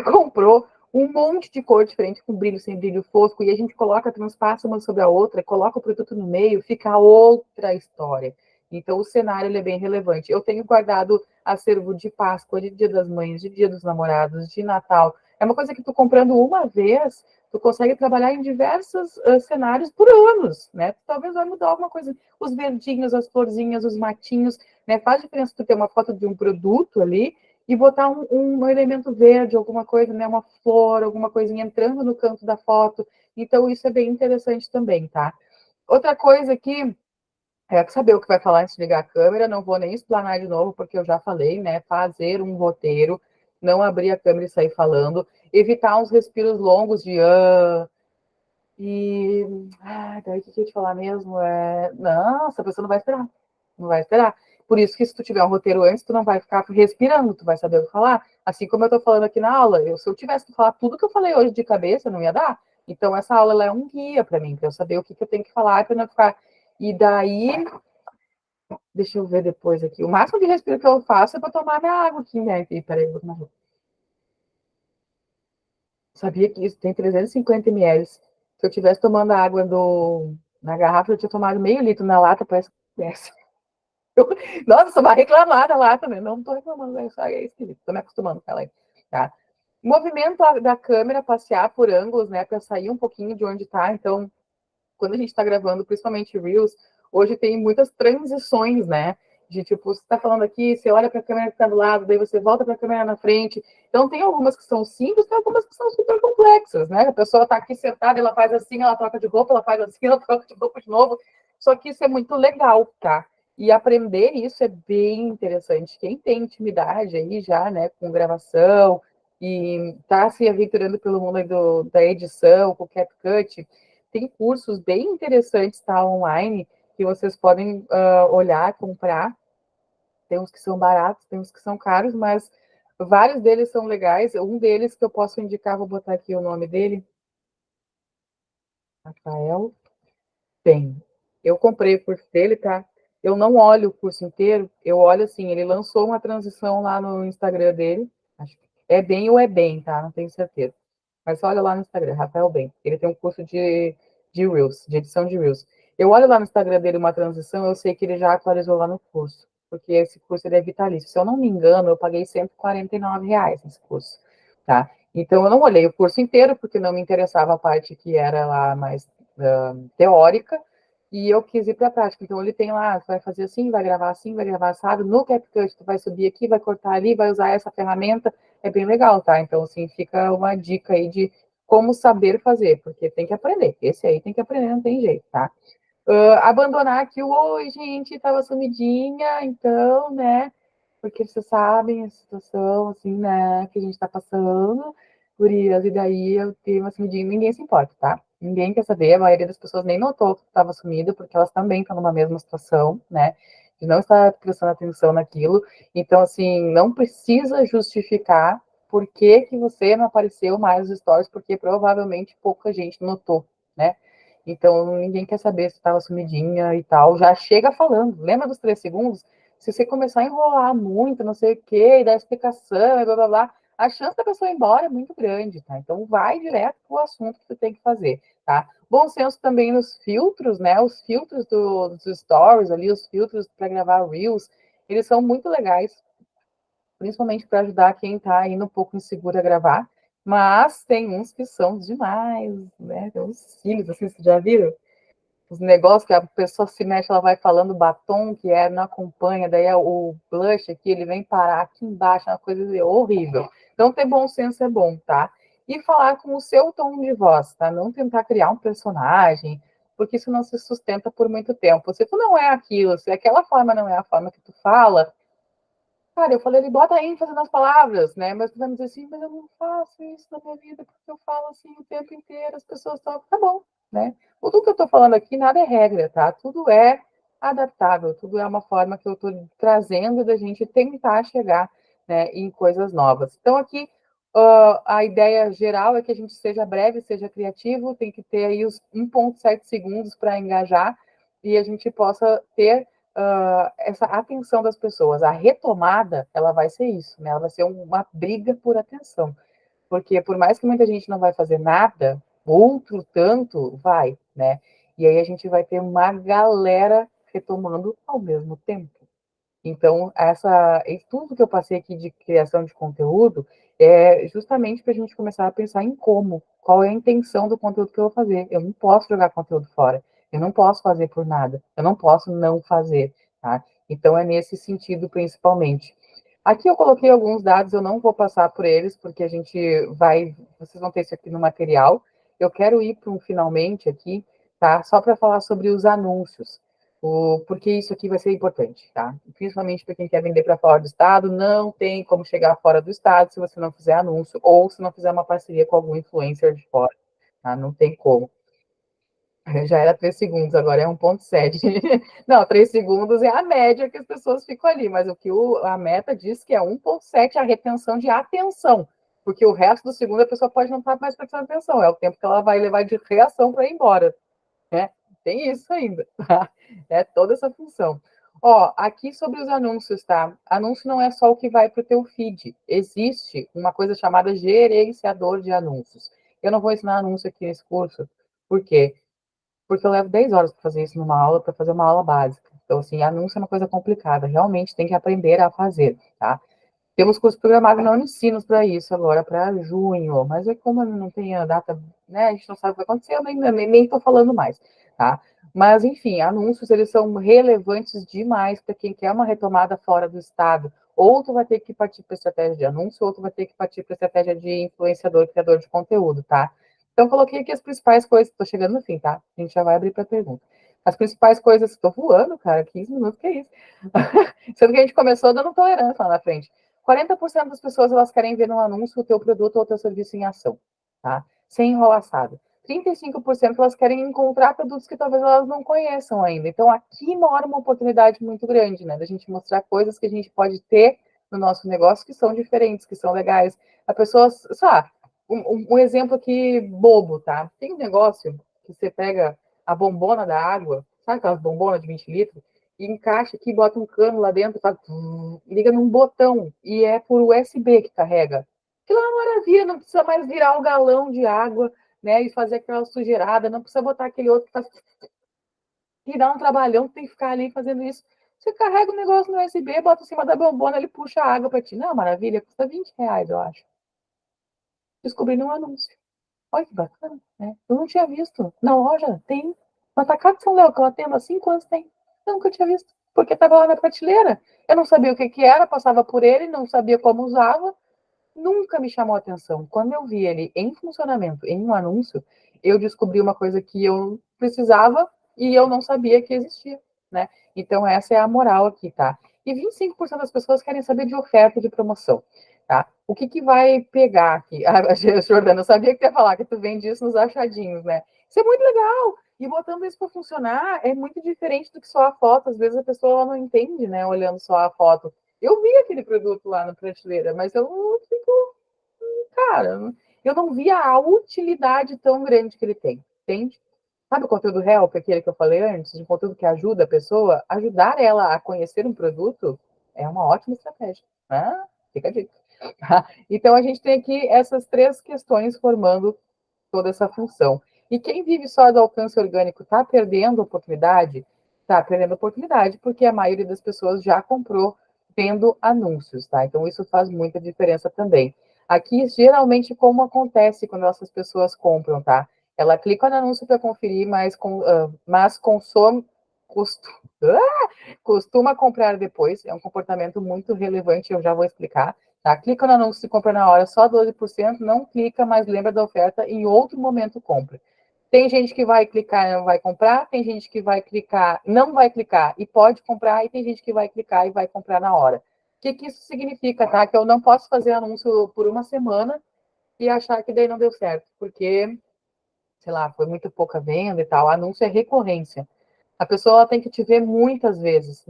Comprou um monte de cor diferente, com brilho, sem brilho, fosco, e a gente coloca, transpassa uma sobre a outra, coloca o produto no meio, fica outra história. Então, o cenário ele é bem relevante. Eu tenho guardado acervo de Páscoa, de Dia das Mães, de Dia dos Namorados, de Natal. É uma coisa que tu comprando uma vez, tu consegue trabalhar em diversos cenários por anos, né? Talvez vai mudar alguma coisa. Os verdinhos, as florzinhas, os matinhos, né? Faz diferença tu ter uma foto de um produto ali e botar um elemento verde, alguma coisa, né? Uma flor, alguma coisinha entrando no canto da foto. Então, isso é bem interessante também, tá? Outra coisa que é saber o que vai falar antes de ligar a câmera, não vou nem explanar de novo, porque eu já falei, né? Fazer um roteiro, não abrir a câmera e sair falando, evitar uns respiros longos de e daí o que eu ia te falar mesmo? Não, essa pessoa não vai esperar. Não vai esperar. Por isso que se tu tiver um roteiro antes, tu não vai ficar respirando, tu vai saber o que falar. Assim como eu tô falando aqui na aula, se eu tivesse que falar tudo que eu falei hoje de cabeça, não ia dar. Então, essa aula ela é um guia para mim, para eu saber o que eu tenho que falar, para não ficar. E daí, deixa eu ver depois aqui. O máximo de respiro que eu faço é para tomar minha água aqui, né? E, peraí, vou tomar. Sabia que isso tem 350 ml. Se eu tivesse tomando a água na garrafa, eu tinha tomado meio litro na lata, parece que desce. Nossa, sou mais reclamada lá também. Não estou reclamando, é esquisito, estou me acostumando com ela aí. Tá? Movimento da câmera, passear por ângulos, né? Para sair um pouquinho de onde está. Então, quando a gente está gravando, principalmente Reels, hoje tem muitas transições, né? De tipo, você está falando aqui, você olha para a câmera que está do lado, daí você volta para a câmera na frente. Então, tem algumas que são simples, tem algumas que são super complexas, né? A pessoa está aqui sentada, ela faz assim, ela troca de roupa, ela faz assim, ela troca de roupa de novo. Só que isso é muito legal, tá? E aprender isso é bem interessante. Quem tem intimidade aí já, né, com gravação e está se aventurando pelo mundo da edição, com o CapCut, tem cursos bem interessantes, tá, online, que vocês podem olhar, comprar. Tem uns que são baratos, tem uns que são caros, mas vários deles são legais. Um deles que eu posso indicar, vou botar aqui o nome dele, Rafael Tem. Eu comprei o curso dele, tá? Eu não olho o curso inteiro, eu olho assim, ele lançou uma transição lá no Instagram dele, acho que é bem ou é bem, tá? Não tenho certeza. Mas olha lá no Instagram, Rafael Bem. Ele tem um curso de Reels, de edição de Reels. Eu olho lá no Instagram dele uma transição, eu sei que ele já atualizou lá no curso, porque esse curso ele é vitalício. Se eu não me engano, eu paguei R$ 149 nesse curso, tá? Então eu não olhei o curso inteiro, porque não me interessava a parte que era lá mais teórica, e eu quis ir para a prática. Então ele tem lá, vai fazer assim, vai gravar assado. No CapCut, tu vai subir aqui, vai cortar ali, vai usar essa ferramenta. É bem legal, tá? Então, assim, fica uma dica aí de como saber fazer, porque tem que aprender. Esse aí tem que aprender, não tem jeito, tá? Abandonar aqui o oi, gente, tava sumidinha, então, né? Porque vocês sabem a situação, assim, né, que a gente tá passando, gurias, e daí eu tenho uma sumidinha, ninguém se importa, tá? Ninguém quer saber, a maioria das pessoas nem notou que estava sumida, porque elas também estão numa mesma situação, né? De não estar prestando atenção naquilo. Então, assim, não precisa justificar por que você não apareceu mais nos stories, porque provavelmente pouca gente notou, né? Então, ninguém quer saber se estava sumidinha e tal. Já chega falando. Lembra dos 3 segundos? Se você começar a enrolar muito, não sei o quê, e dar explicação, e blá, blá, blá, a chance da pessoa ir embora é muito grande, tá? Então, vai direto para o assunto que você tem que fazer, tá? Bom senso também nos filtros, né? Os filtros dos stories ali, os filtros para gravar Reels, eles são muito legais, principalmente para ajudar quem está indo um pouco inseguro a gravar. Mas tem uns que são demais, né? Tem uns cílios, assim, vocês já viram? Os negócios que a pessoa se mexe, ela vai falando batom, que não acompanha, daí o blush aqui, ele vem parar aqui embaixo, é uma coisa horrível. Então, ter bom senso é bom, tá? E falar com o seu tom de voz, tá? Não tentar criar um personagem, porque isso não se sustenta por muito tempo. Se tu não é aquilo, se aquela forma não é a forma que tu fala, cara, eu falei, ele bota ênfase nas palavras, né? Mas tu vai me dizer assim, mas eu não faço isso na minha vida, porque eu falo assim o tempo inteiro, as pessoas estão, tá bom, né? Tudo que eu tô falando aqui, nada é regra, tá? Tudo é adaptável, tudo é uma forma que eu tô trazendo da gente tentar chegar, né, em coisas novas. Então, aqui, a ideia geral é que a gente seja breve, seja criativo, tem que ter aí os 1,7 segundos para engajar e a gente possa ter essa atenção das pessoas. A retomada, ela vai ser isso, né? Ela vai ser uma briga por atenção. Porque por mais que muita gente não vai fazer nada, outro tanto vai, né? E aí a gente vai ter uma galera retomando ao mesmo tempo. Então, tudo que eu passei aqui de criação de conteúdo, é justamente para a gente começar a pensar em qual é a intenção do conteúdo que eu vou fazer. Eu não posso jogar conteúdo fora, eu não posso fazer por nada, eu não posso não fazer, tá? Então, é nesse sentido, principalmente. Aqui eu coloquei alguns dados, eu não vou passar por eles, porque vocês vão ter isso aqui no material. Eu quero ir para um finalmente aqui, tá? Só para falar sobre os anúncios, porque isso aqui vai ser importante, tá? Principalmente para quem quer vender para fora do estado, não tem como chegar fora do estado se você não fizer anúncio ou se não fizer uma parceria com algum influencer de fora, tá? Não tem como. Já era 3 segundos, agora é 1,7. Não, 3 segundos é a média que as pessoas ficam ali, mas a meta diz que é 1,7 a retenção de atenção, porque o resto do segundo a pessoa pode não estar mais prestando atenção, é o tempo que ela vai levar de reação para ir embora, né? Tem isso ainda, tá? É toda essa função. Ó, aqui sobre os anúncios, tá? Anúncio não é só o que vai para o teu feed. Existe uma coisa chamada gerenciador de anúncios. Eu não vou ensinar anúncio aqui nesse curso, por quê? Porque eu levo 10 horas para fazer isso numa aula, para fazer uma aula básica. Então, assim, anúncio é uma coisa complicada. Realmente tem que aprender a fazer, tá? Temos curso programado, não ensino para isso agora, para junho, mas é como não tem a data, né? A gente não sabe o que vai acontecer, eu nem estou falando mais, tá? Mas, enfim, anúncios, eles são relevantes demais para quem quer uma retomada fora do estado. Ou tu vai ter que partir para estratégia de anúncio, ou tu vai ter que partir para estratégia de influenciador, criador de conteúdo, tá? Então, coloquei aqui as principais coisas, estou chegando no fim, tá? A gente já vai abrir para pergunta. As principais coisas, estou voando, cara, 15 minutos, que é isso? Sendo que a gente começou dando tolerância lá na frente. 40% das pessoas elas querem ver no anúncio o teu produto ou o teu serviço em ação, tá? Sem enrolaçado. 35% elas querem encontrar produtos que talvez elas não conheçam ainda. Então, aqui mora uma oportunidade muito grande, né? Da gente mostrar coisas que a gente pode ter no nosso negócio que são diferentes, que são legais. A pessoa, sabe, um exemplo aqui bobo, tá? Tem um negócio que você pega a bombona da água, sabe aquelas bombonas de 20 litros? E encaixa aqui, bota um cano lá dentro, faz, liga num botão, e é por USB que carrega. Aquilo é uma maravilha, não precisa mais virar um galão de água, né, e fazer aquela sujeirada, não precisa botar aquele outro que faz... E dá um trabalhão, tem que ficar ali fazendo isso. Você carrega o negócio no USB, bota em cima da bombona, ele puxa a água para ti. Não, maravilha, custa R$ 20, eu acho. Descobri num anúncio. Olha que bacana, né? Eu não tinha visto. Na loja tem. No Atacado de São Léo, que ela tem há 5 anos, tem. Eu nunca tinha visto. Porque estava lá na prateleira. Eu não sabia o que era, passava por ele, não sabia como usava. Nunca me chamou a atenção. Quando eu vi ele em funcionamento, em um anúncio, eu descobri uma coisa que eu precisava e eu não sabia que existia, né? Então, essa é a moral aqui, tá? E 25% das pessoas querem saber de oferta de promoção, tá? O que que vai pegar aqui? Jordana, eu sabia que tu ia falar que tu vende isso nos achadinhos, né? Isso é muito legal. E botando isso para funcionar é muito diferente do que só a foto. Às vezes a pessoa ela não entende, né? Olhando só a foto. Eu vi aquele produto lá na prateleira, mas eu fico, cara, eu não via a utilidade tão grande que ele tem, entende? Sabe o conteúdo help, aquele que eu falei antes, de conteúdo que ajuda a pessoa, ajudar ela a conhecer um produto é uma ótima estratégia, né? Fica a dica. Então a gente tem aqui essas 3 questões formando toda essa função. E quem vive só do alcance orgânico está perdendo oportunidade? Está perdendo oportunidade, porque a maioria das pessoas já comprou vendo anúncios, tá? Então, isso faz muita diferença também. Aqui, geralmente, como acontece quando essas pessoas compram, tá? Ela clica no anúncio para conferir, mas consome, costuma comprar depois. É um comportamento muito relevante, eu já vou explicar. Tá? Clica no anúncio e compra na hora, só 12%, não clica, mas lembra da oferta, em outro momento compra. Tem gente que vai clicar e não vai comprar, tem gente que vai clicar, não vai clicar e pode comprar, e tem gente que vai clicar e vai comprar na hora. O que, que isso significa, tá? Que eu não posso fazer anúncio por uma semana e achar que daí não deu certo, porque, sei lá, foi muito pouca venda e tal. Anúncio é recorrência. A pessoa ela tem que te ver muitas vezes,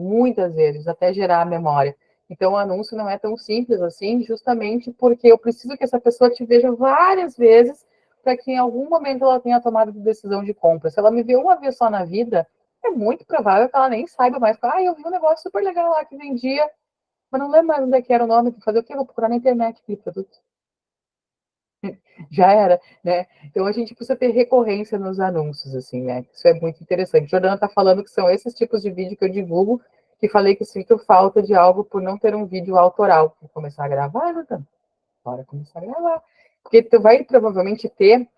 até gerar a memória. Então, o anúncio não é tão simples assim, justamente porque eu preciso que essa pessoa te veja várias vezes para que em algum momento ela tenha tomado a decisão de compra. Se ela me vê uma vez só na vida, é muito provável que ela nem saiba mais. Ah, eu vi um negócio super legal lá que vendia, mas não lembro mais onde é que era o nome. Fazer o quê? Eu vou procurar na internet aquele produto. Já era, né? Então a gente precisa ter recorrência nos anúncios, assim, né? Isso é muito interessante. Jordana está falando que são esses tipos de vídeo que eu divulgo, que falei que sinto falta de algo por não ter um vídeo autoral. Vou começar a gravar, Jordana? bora começar a gravar. Porque tu vai provavelmente ter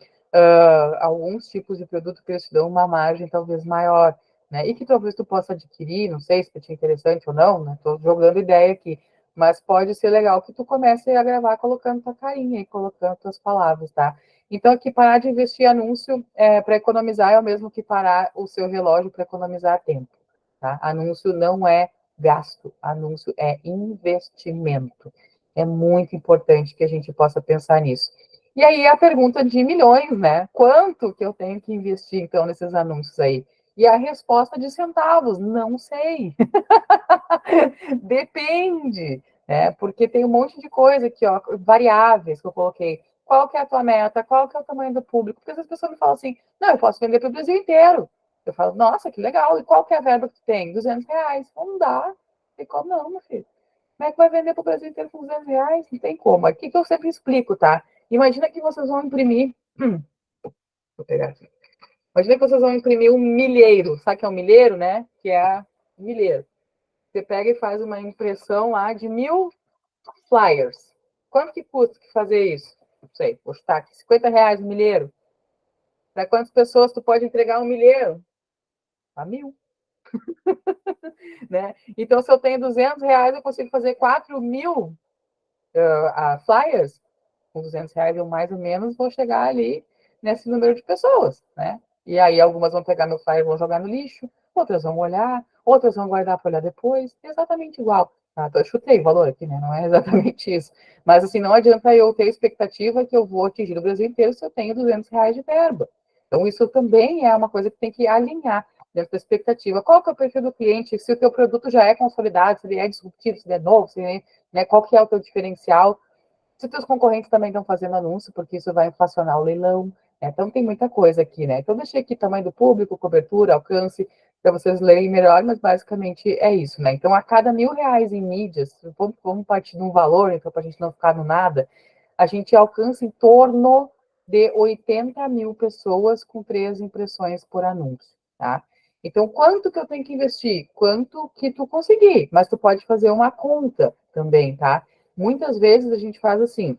alguns tipos de produto que eles te dão uma margem talvez maior, né? E que talvez tu possa adquirir, não sei se para ti é interessante ou não, né? Tô jogando ideia aqui, mas pode ser legal que tu comece a gravar colocando tua carinha e colocando tuas palavras, tá? Então, aqui parar de investir em anúncio para economizar é o mesmo que parar o seu relógio para economizar tempo, tá? Anúncio não é gasto, anúncio é investimento. É muito importante que a gente possa pensar nisso. E aí a pergunta de milhões, né? Quanto que eu tenho que investir, então, nesses anúncios aí? E a resposta de centavos, não sei. Depende, né? Porque tem um monte de coisa aqui, ó, variáveis que eu coloquei. Qual que é a tua meta? Qual que é o tamanho do público? Porque as pessoas me falam assim, não, eu posso vender para o Brasil inteiro. Eu falo, nossa, que legal. E qual que é a verba que tu tem? R$ 200. Não dá. Tem como não, meu filho. Como é que vai vender para o Brasil inteiro com R$ 200? Não tem como. Aqui que eu sempre explico, tá? Imagina que vocês vão imprimir. Vou pegar aqui. Imagina que vocês vão imprimir um milheiro. Sabe o que é um milheiro, né? Que é a milheiro. Você pega e faz uma impressão lá de 1.000 flyers. Quanto que custa fazer isso? Não sei, vou chutar aqui. R$ 50 um milheiro. Para quantas pessoas tu pode entregar um milheiro? A 1.000. Né? Então, se eu tenho R$ 200, eu consigo fazer 4.000 flyers. Com R$ 200 eu mais ou menos vou chegar ali nesse número de pessoas, né? E aí algumas vão pegar meu flyer e vão jogar no lixo, outras vão olhar, outras vão guardar para olhar depois, exatamente igual. Tá? Eu chutei o valor aqui, né? Não é exatamente isso. Mas assim, não adianta eu ter expectativa que eu vou atingir o Brasil inteiro se eu tenho R$ 200 de verba. Então, isso também é uma coisa que tem que alinhar dentro da expectativa. Qual que é o perfil do cliente? Se o teu produto já é consolidado, se ele é disruptivo, se ele é novo, se ele, né, qual que é o teu diferencial? Se os concorrentes também estão fazendo anúncio, porque isso vai inflacionar o leilão, né? Então tem muita coisa aqui, né? Então deixei aqui tamanho do público, cobertura, alcance, para vocês lerem melhor, mas basicamente é isso, né? Então a cada R$ 1.000 em mídias, vamos partir de um valor, então para a gente não ficar no nada, a gente alcança em torno de 80.000 pessoas com 3 impressões por anúncio, tá? Então, quanto que eu tenho que investir? Quanto que tu conseguir, mas tu pode fazer uma conta também, tá? Muitas vezes a gente faz assim,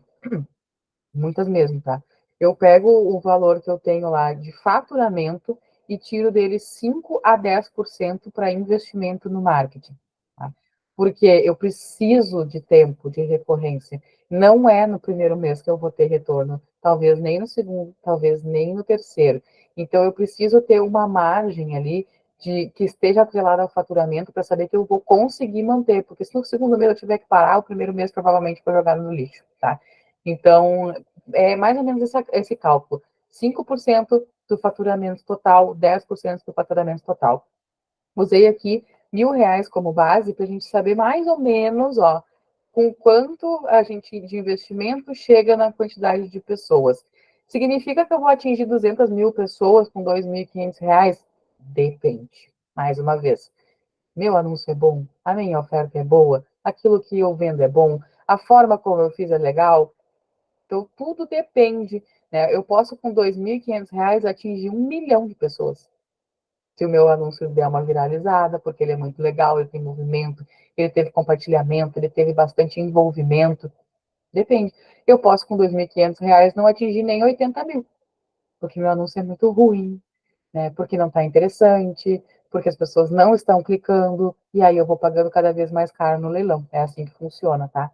muitas mesmo, tá? Eu pego o valor que eu tenho lá de faturamento e tiro dele 5 a 10% para investimento no marketing, tá? Porque eu preciso de tempo de recorrência. Não é no primeiro mês que eu vou ter retorno, talvez nem no segundo, talvez nem no terceiro. Então eu preciso ter uma margem ali de que esteja atrelada ao faturamento para saber que eu vou conseguir manter, porque se no segundo mês eu tiver que parar, o primeiro mês provavelmente vou jogar no lixo, tá? Então, é mais ou menos esse cálculo. 5% do faturamento total, 10% do faturamento total. Usei aqui R$ 1.000 como base para a gente saber mais ou menos, ó, com quanto a gente de investimento chega na quantidade de pessoas. Significa que eu vou atingir 200.000 pessoas com R$ 2.500? Depende. Mais uma vez, meu anúncio é bom, a minha oferta é boa, aquilo que eu vendo é bom, a forma como eu fiz é legal. Então, tudo depende, né? Eu posso, com R$ 2.500, atingir 1 milhão de pessoas. Se o meu anúncio der uma viralizada, porque ele é muito legal, ele tem movimento, ele teve compartilhamento, ele teve bastante envolvimento. Depende. Eu posso, com R$ 2.500, não atingir nem 80.000, porque meu anúncio é muito ruim, né? Porque não está interessante, porque as pessoas não estão clicando, e aí eu vou pagando cada vez mais caro no leilão. É assim que funciona, tá?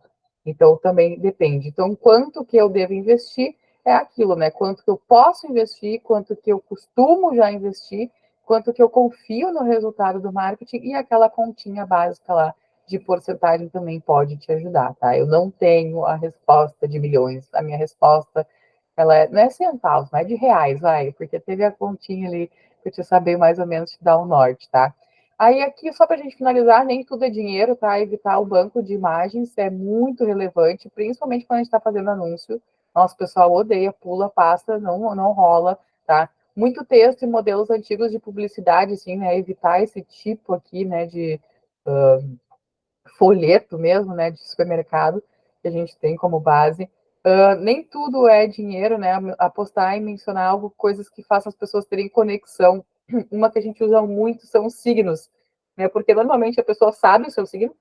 Então, também depende. Então, quanto que eu devo investir é aquilo, né? Quanto que eu posso investir, quanto que eu costumo já investir, quanto que eu confio no resultado do marketing e aquela continha básica lá de porcentagem também pode te ajudar, tá? Eu não tenho a resposta de milhões. A minha resposta ela não é centavos, mas é de reais, vai, porque teve a continha ali para te saber mais ou menos te dar o norte, tá? Aí aqui, só para a gente finalizar, nem tudo é dinheiro, tá? Evitar o banco de imagens é muito relevante, principalmente quando a gente está fazendo anúncio. Nossa, o pessoal odeia, pula, passa, não rola, tá? Muito texto e modelos antigos de publicidade, assim, né? Evitar esse tipo aqui, né, de folheto mesmo, né, de supermercado, que a gente tem como base. Nem tudo é dinheiro, né? Apostar em mencionar algo, coisas que façam as pessoas terem conexão. Uma que a gente usa muito são os signos, né? Porque normalmente a pessoa sabe o seu signo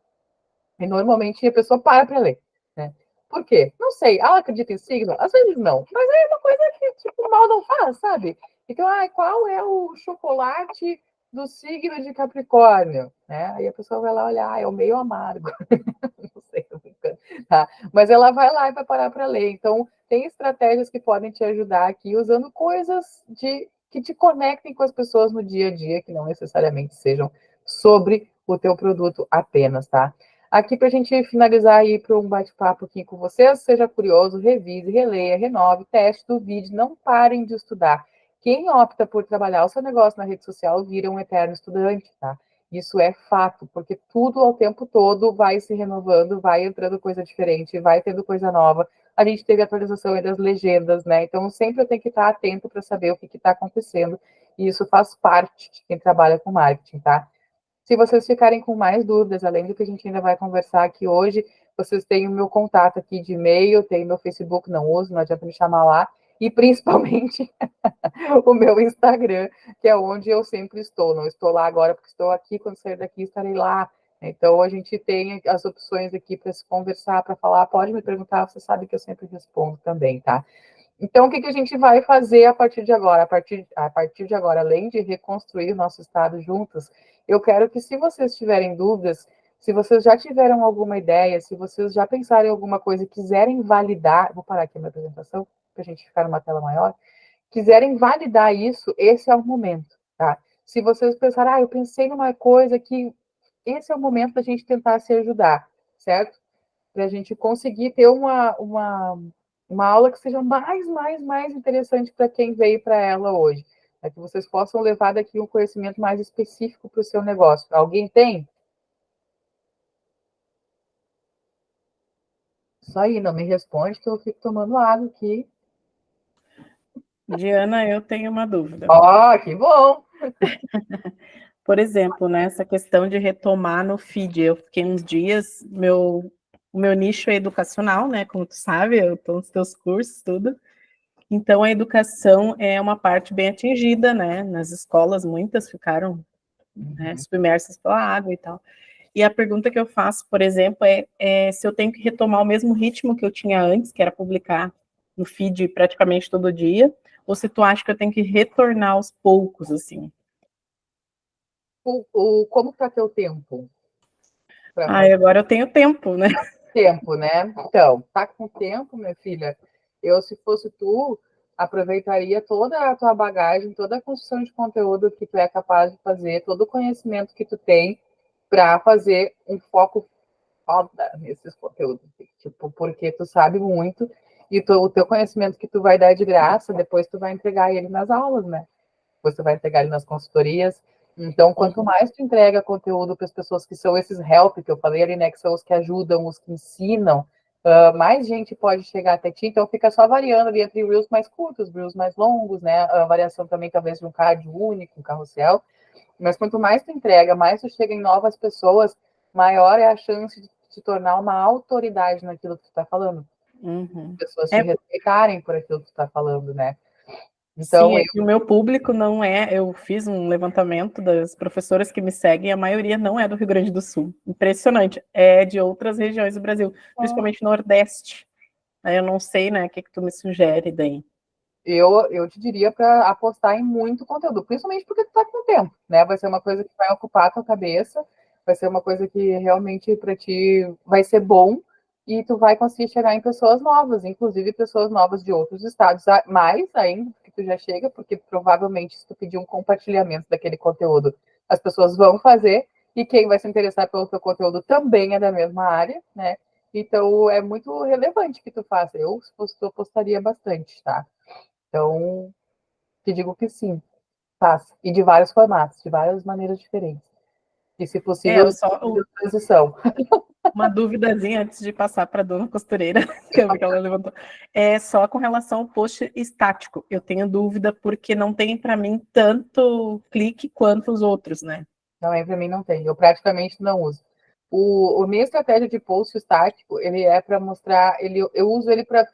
e normalmente a pessoa para ler, né? Por quê? Não sei. Ela acredita em signo? Às vezes não. Mas é uma coisa que, tipo, mal não faz, sabe? Então, qual é o chocolate do signo de Capricórnio? Né? Aí a pessoa vai lá olhar, é o meio amargo. Não sei, tô brincando. Tá? Mas ela vai lá e vai parar para ler. Então, tem estratégias que podem te ajudar aqui, usando coisas que te conectem com as pessoas no dia a dia, que não necessariamente sejam sobre o teu produto apenas, tá? Aqui para a gente finalizar aí para um bate-papo aqui com vocês, seja curioso, revise, releia, renove, teste, duvide, não parem de estudar. Quem opta por trabalhar o seu negócio na rede social vira um eterno estudante, tá? Isso é fato, porque tudo ao tempo todo vai se renovando, vai entrando coisa diferente, vai tendo coisa nova. A gente teve atualização das legendas, né? Então sempre eu tenho que estar atento para saber o que está acontecendo. E isso faz parte de quem trabalha com marketing, tá? Se vocês ficarem com mais dúvidas, além do que a gente ainda vai conversar aqui hoje, vocês têm o meu contato aqui de e-mail, tem meu Facebook, não uso, não adianta me chamar lá, e principalmente o meu Instagram, que é onde eu sempre estou. Não estou lá agora porque estou aqui, quando sair daqui estarei lá. Então a gente tem as opções aqui para se conversar, para falar, pode me perguntar, você sabe que eu sempre respondo também, tá? Então, o que a gente vai fazer a partir de agora? A partir de agora, além de reconstruir o nosso estado juntos, eu quero que, se vocês tiverem dúvidas, se vocês já tiveram alguma ideia, se vocês já pensaram em alguma coisa e quiserem validar, vou parar aqui a minha apresentação, para a gente ficar numa tela maior, quiserem validar isso, esse é o momento, tá? Se vocês pensarem, eu pensei numa coisa que esse é o momento da gente tentar se ajudar, certo? Para a gente conseguir ter uma aula que seja mais interessante para quem veio para ela hoje. É que vocês possam levar daqui um conhecimento mais específico para o seu negócio. Alguém tem? Isso aí, não me responde que eu fico tomando água aqui. Diana, eu tenho uma dúvida. Ó, que bom! Por exemplo, nessa questão de retomar no feed, eu fiquei uns dias, o meu nicho é educacional, né? Como tu sabe, eu estou nos teus cursos, tudo. Então, a educação é uma parte bem atingida, né? Nas escolas, muitas ficaram, né, submersas pela água e tal. E a pergunta que eu faço, por exemplo, é se eu tenho que retomar o mesmo ritmo que eu tinha antes, que era publicar no feed praticamente todo dia, ou se tu acha que eu tenho que retornar aos poucos, assim. Como está teu tempo? Agora eu tenho tempo, né? Tempo, né? Então, tá com tempo, minha filha? Eu, se fosse tu, aproveitaria toda a tua bagagem, toda a construção de conteúdo que tu é capaz de fazer, todo o conhecimento que tu tem para fazer um foco foda nesses conteúdos. Tipo, porque tu sabe muito e o teu conhecimento que tu vai dar de graça, depois tu vai entregar ele nas aulas, né? Você vai entregar ele nas consultorias. Então, quanto mais tu entrega conteúdo para as pessoas que são esses help que eu falei ali, né, que são os que ajudam, os que ensinam, mais gente pode chegar até ti. Então, fica só variando ali entre reels mais curtos, reels mais longos, né? A variação também, talvez, de um card único, um carrossel. Mas quanto mais tu entrega, mais tu chega em novas pessoas, maior é a chance de te tornar uma autoridade naquilo que tu está falando. Uhum. As pessoas te respeitarem por aquilo que tu está falando, né? Então, sim, é que o meu público não é. Eu fiz um levantamento das professoras que me seguem, a maioria não é do Rio Grande do Sul. Impressionante. É de outras regiões do Brasil, principalmente Nordeste. Aí eu não sei, né? O que tu me sugere daí? eu te diria para apostar em muito conteúdo, principalmente porque tu tá com tempo, né? Vai ser uma coisa que vai ocupar a tua cabeça, vai ser uma coisa que realmente para ti vai ser bom e tu vai conseguir chegar em pessoas novas, inclusive pessoas novas de outros estados, mais ainda que tu já chega, porque provavelmente se tu pedir um compartilhamento daquele conteúdo, as pessoas vão fazer e quem vai se interessar pelo teu conteúdo também é da mesma área, né? Então é muito relevante que tu faça. Eu, se fosse tu, apostaria bastante, tá? Então, te digo que sim, faça. E de vários formatos, de várias maneiras diferentes. E, se possível, de transição. Uma duvidazinha antes de passar para a dona costureira, que eu vi que ela levantou. É só com relação ao post estático. Eu tenho dúvida porque não tem para mim tanto clique quanto os outros, né? Também para mim não tem. Eu praticamente não uso. O minha estratégia de post estático, ele é para mostrar, eu uso ele para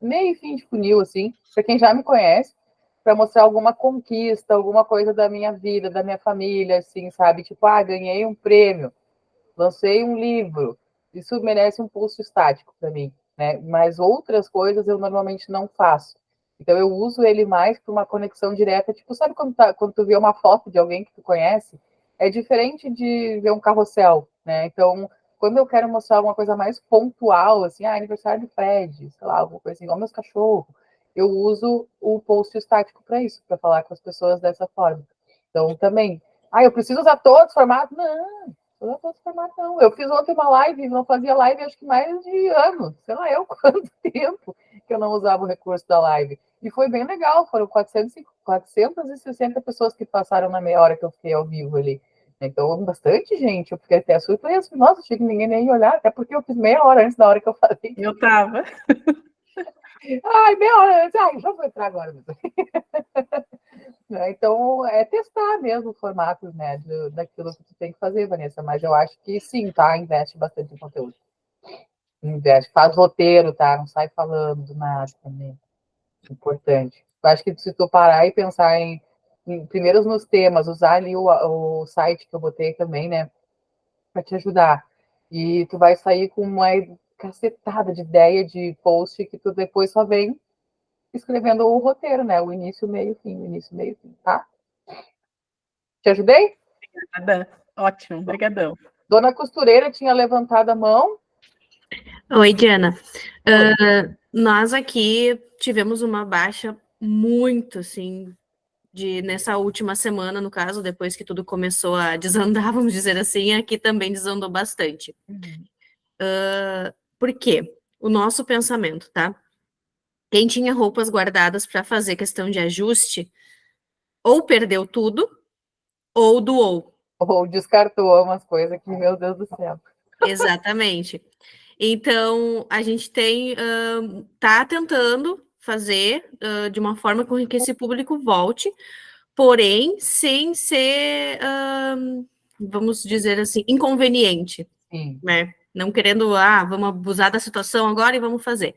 meio e fim de funil, assim, para quem já me conhece, para mostrar alguma conquista, alguma coisa da minha vida, da minha família, assim, sabe? Tipo, ganhei um prêmio, lancei um livro, isso merece um post estático para mim, né? Mas outras coisas eu normalmente não faço. Então eu uso ele mais para uma conexão direta, tipo, sabe quando tu vê uma foto de alguém que tu conhece? É diferente de ver um carrossel, né? Então, quando eu quero mostrar uma coisa mais pontual, assim, aniversário do Fred, sei lá, alguma coisa assim, igual meus cachorros, eu uso o post estático para isso, para falar com as pessoas dessa forma. Então, também, eu preciso usar todos os formatos? Não, eu não formato, não. Eu fiz ontem uma live, não fazia live acho que mais de ano, sei lá eu quanto tempo que eu não usava o recurso da live. E foi bem legal, foram 460 pessoas que passaram na meia hora que eu fiquei ao vivo ali. Então, bastante gente, eu fiquei até surpresa. Nossa, achei que ninguém nem ia olhar, até porque eu fiz meia hora antes da hora que eu falei. Eu tava. Meia hora antes, já vou entrar agora. Então, é testar mesmo formatos, né, daquilo que tu tem que fazer, Vanessa. Mas eu acho que sim, tá? Investe bastante em conteúdo. Investe, faz roteiro, tá? Não sai falando do nada também. Importante. Eu acho que se tu parar e pensar primeiro nos temas, usar ali o site que eu botei também, né, para te ajudar. E tu vai sair com uma cacetada de ideia de post que tu depois só vem escrevendo o roteiro, né? O início, meio, fim, o início, meio, fim, tá? Te ajudei? Obrigada. Ótimo, obrigadão. Dona Costureira tinha levantado a mão. Oi, Diana. Nós aqui tivemos uma baixa muito, assim, nessa última semana, no caso, depois que tudo começou a desandar, vamos dizer assim, aqui também desandou bastante. Por quê? O nosso pensamento, tá? Quem tinha roupas guardadas para fazer questão de ajuste, ou perdeu tudo, ou doou. Ou descartou umas coisas que, meu Deus do céu. Exatamente. Então, a gente tá tentando fazer de uma forma com que esse público volte, porém, sem ser, vamos dizer assim, inconveniente, Sim. né? Não querendo, vamos abusar da situação agora e vamos fazer.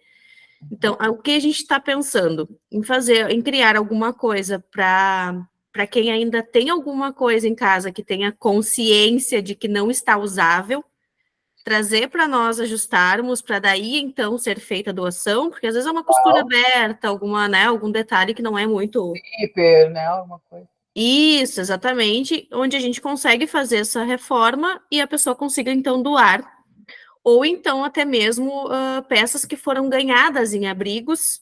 Então, o que a gente está pensando? Em criar alguma coisa para quem ainda tem alguma coisa em casa que tenha consciência de que não está usável, trazer para nós ajustarmos, para daí então ser feita a doação, porque às vezes é uma costura aberta, algum detalhe que não é muito. Hiper, né? Alguma coisa. Isso, exatamente, onde a gente consegue fazer essa reforma e a pessoa consiga então doar, ou então até mesmo peças que foram ganhadas em abrigos,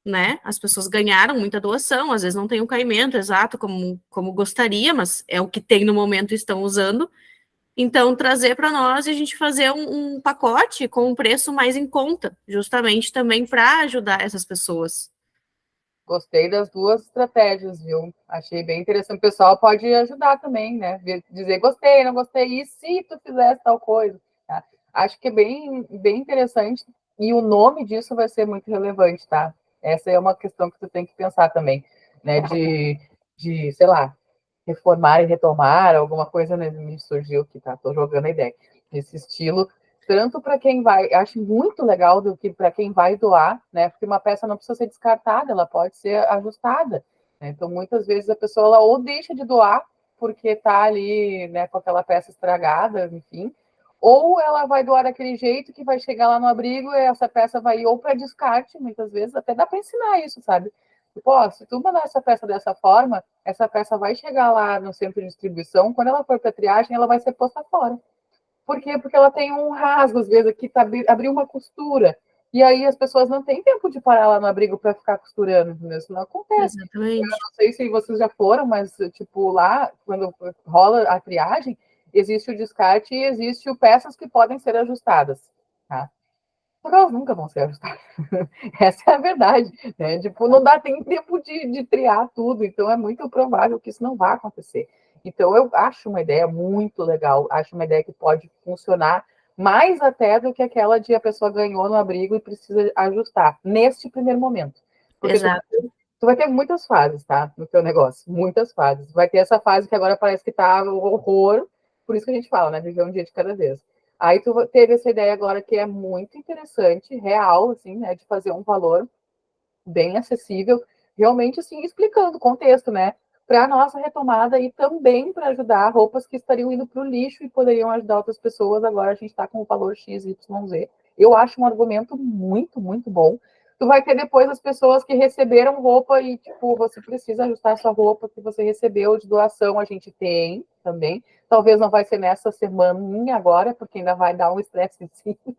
né? As pessoas ganharam muita doação, às vezes não tem o caimento exato como gostaria, mas é o que tem no momento e estão usando. Então, trazer para nós e a gente fazer um pacote com um preço mais em conta, justamente também para ajudar essas pessoas. Gostei das duas estratégias, viu? Achei bem interessante. O pessoal pode ajudar também, né? Dizer gostei, não gostei, e se tu fizesse tal coisa? Tá? Acho que é bem, bem interessante e o nome disso vai ser muito relevante, tá? Essa é uma questão que tu tem que pensar também, né? Sei lá, reformar e retomar, alguma coisa me surgiu que tá, tô jogando a ideia, nesse estilo, tanto para quem vai, acho muito legal do que para quem vai doar, né? Porque uma peça não precisa ser descartada, ela pode ser ajustada, né? Então, muitas vezes a pessoa ela ou deixa de doar porque tá ali, né, com aquela peça estragada, enfim, ou ela vai doar daquele jeito que vai chegar lá no abrigo e essa peça vai ir ou para descarte, muitas vezes, até dá para ensinar isso, sabe? Pô, se tu mandar essa peça dessa forma, essa peça vai chegar lá no centro de distribuição, quando ela for para triagem, ela vai ser posta fora. Por quê? Porque ela tem um rasgo, às vezes, aqui tá, abriu uma costura. E aí as pessoas não têm tempo de parar lá no abrigo para ficar costurando, entendeu? Isso não acontece. Exatamente. Eu não sei se vocês já foram, mas, tipo, lá, quando rola a triagem, existe o descarte e existe peças que podem ser ajustadas, tá? Só que elas nunca vão ser ajustadas. Essa é a verdade, né? Tipo, não dá nem tempo de triar tudo, então é muito provável que isso não vá acontecer. Então, eu acho uma ideia muito legal, acho uma ideia que pode funcionar mais até do que aquela de a pessoa ganhou no abrigo e precisa ajustar, neste primeiro momento. Porque Exato. tu vai ter muitas fases, tá? No teu negócio, muitas fases. Vai ter essa fase que agora parece que tá um horror, por isso que a gente fala, né? Viver um dia de cada vez. Aí tu teve essa ideia agora que é muito interessante, real, assim, né? De fazer um valor bem acessível, realmente, assim, explicando o contexto, né? para a nossa retomada e também para ajudar roupas que estariam indo para o lixo e poderiam ajudar outras pessoas. Agora a gente está com o valor XYZ. Eu acho um argumento muito, muito bom. Tu vai ter depois as pessoas que receberam roupa e, tipo, você precisa ajustar a sua roupa que você recebeu de doação, a gente tem também. Talvez não vai ser nessa semaninha agora, porque ainda vai dar um estresse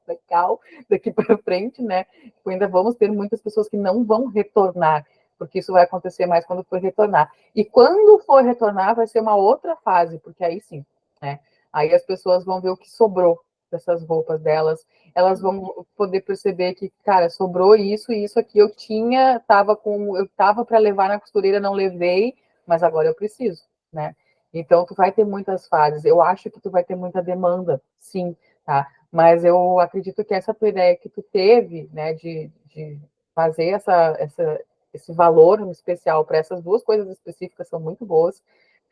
legal daqui para frente, né? Ainda vamos ter muitas pessoas que não vão retornar, porque isso vai acontecer mais quando for retornar. E quando for retornar, vai ser uma outra fase, porque aí sim, né? Aí as pessoas vão ver o que sobrou dessas roupas delas, elas vão poder perceber que, cara, sobrou isso e isso aqui eu tava para levar na costureira, não levei, mas agora eu preciso, né? Então tu vai ter muitas fases. Eu acho que tu vai ter muita demanda, sim, tá? Mas eu acredito que essa tua ideia que tu teve, né, de fazer esse valor especial para essas duas coisas específicas são muito boas.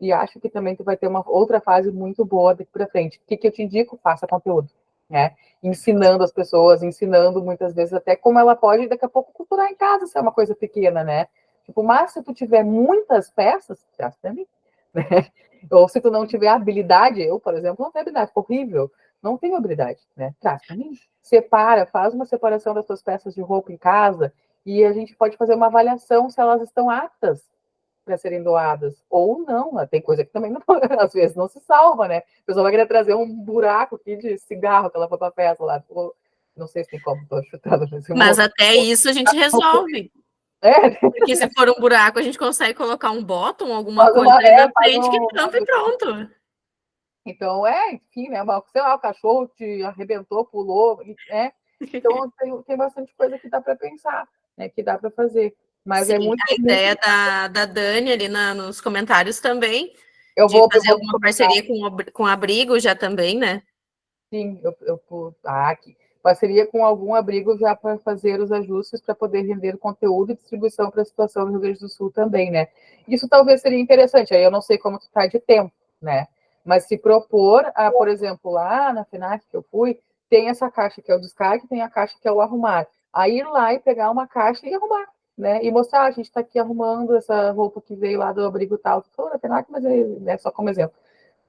E acho que também tu vai ter uma outra fase muito boa daqui para frente. O que eu te indico? Faça conteúdo, né? Ensinando as pessoas, ensinando muitas vezes até como ela pode daqui a pouco costurar em casa, se é uma coisa pequena, né? Tipo, mas se tu tiver muitas peças, traz para mim, né? Ou se tu não tiver habilidade, eu, por exemplo, não tenho habilidade, horrível, não tenho habilidade, né? Traz para mim. Separa, faz uma separação das tuas peças de roupa em casa e a gente pode fazer uma avaliação se elas estão aptas para serem doadas ou não. Tem coisa que também não, às vezes não se salva, né? A pessoa vai querer trazer um buraco aqui de cigarro que ela foi para a festa lá. Não sei se tem como, estou chutando. Mas até isso a gente resolve. É. Porque se for um buraco, a gente consegue colocar um bottom, alguma coisa ali na frente que tampa e pronto. Então, enfim, né? Sei lá, o cachorro te arrebentou, pulou, né? Então, tem bastante coisa que dá para pensar, né? Que dá para fazer. Mas sim, é muito. A ideia da Dani ali nos comentários também, de fazer alguma parceria com abrigo já também, né? Sim, aqui. Parceria com algum abrigo já para fazer os ajustes para poder render conteúdo e distribuição para a situação do Rio Grande do Sul também, né? Isso talvez seria interessante. Aí eu não sei como tu está de tempo, né? Mas se propor, por exemplo, lá na FENAC que eu fui, tem essa caixa que é o descargue, tem a caixa que é o arrumar. Aí ir lá e pegar uma caixa e arrumar, né? E mostrar, a gente está aqui arrumando essa roupa que veio lá do abrigo tal. Foi na FENAC, mas é só como exemplo.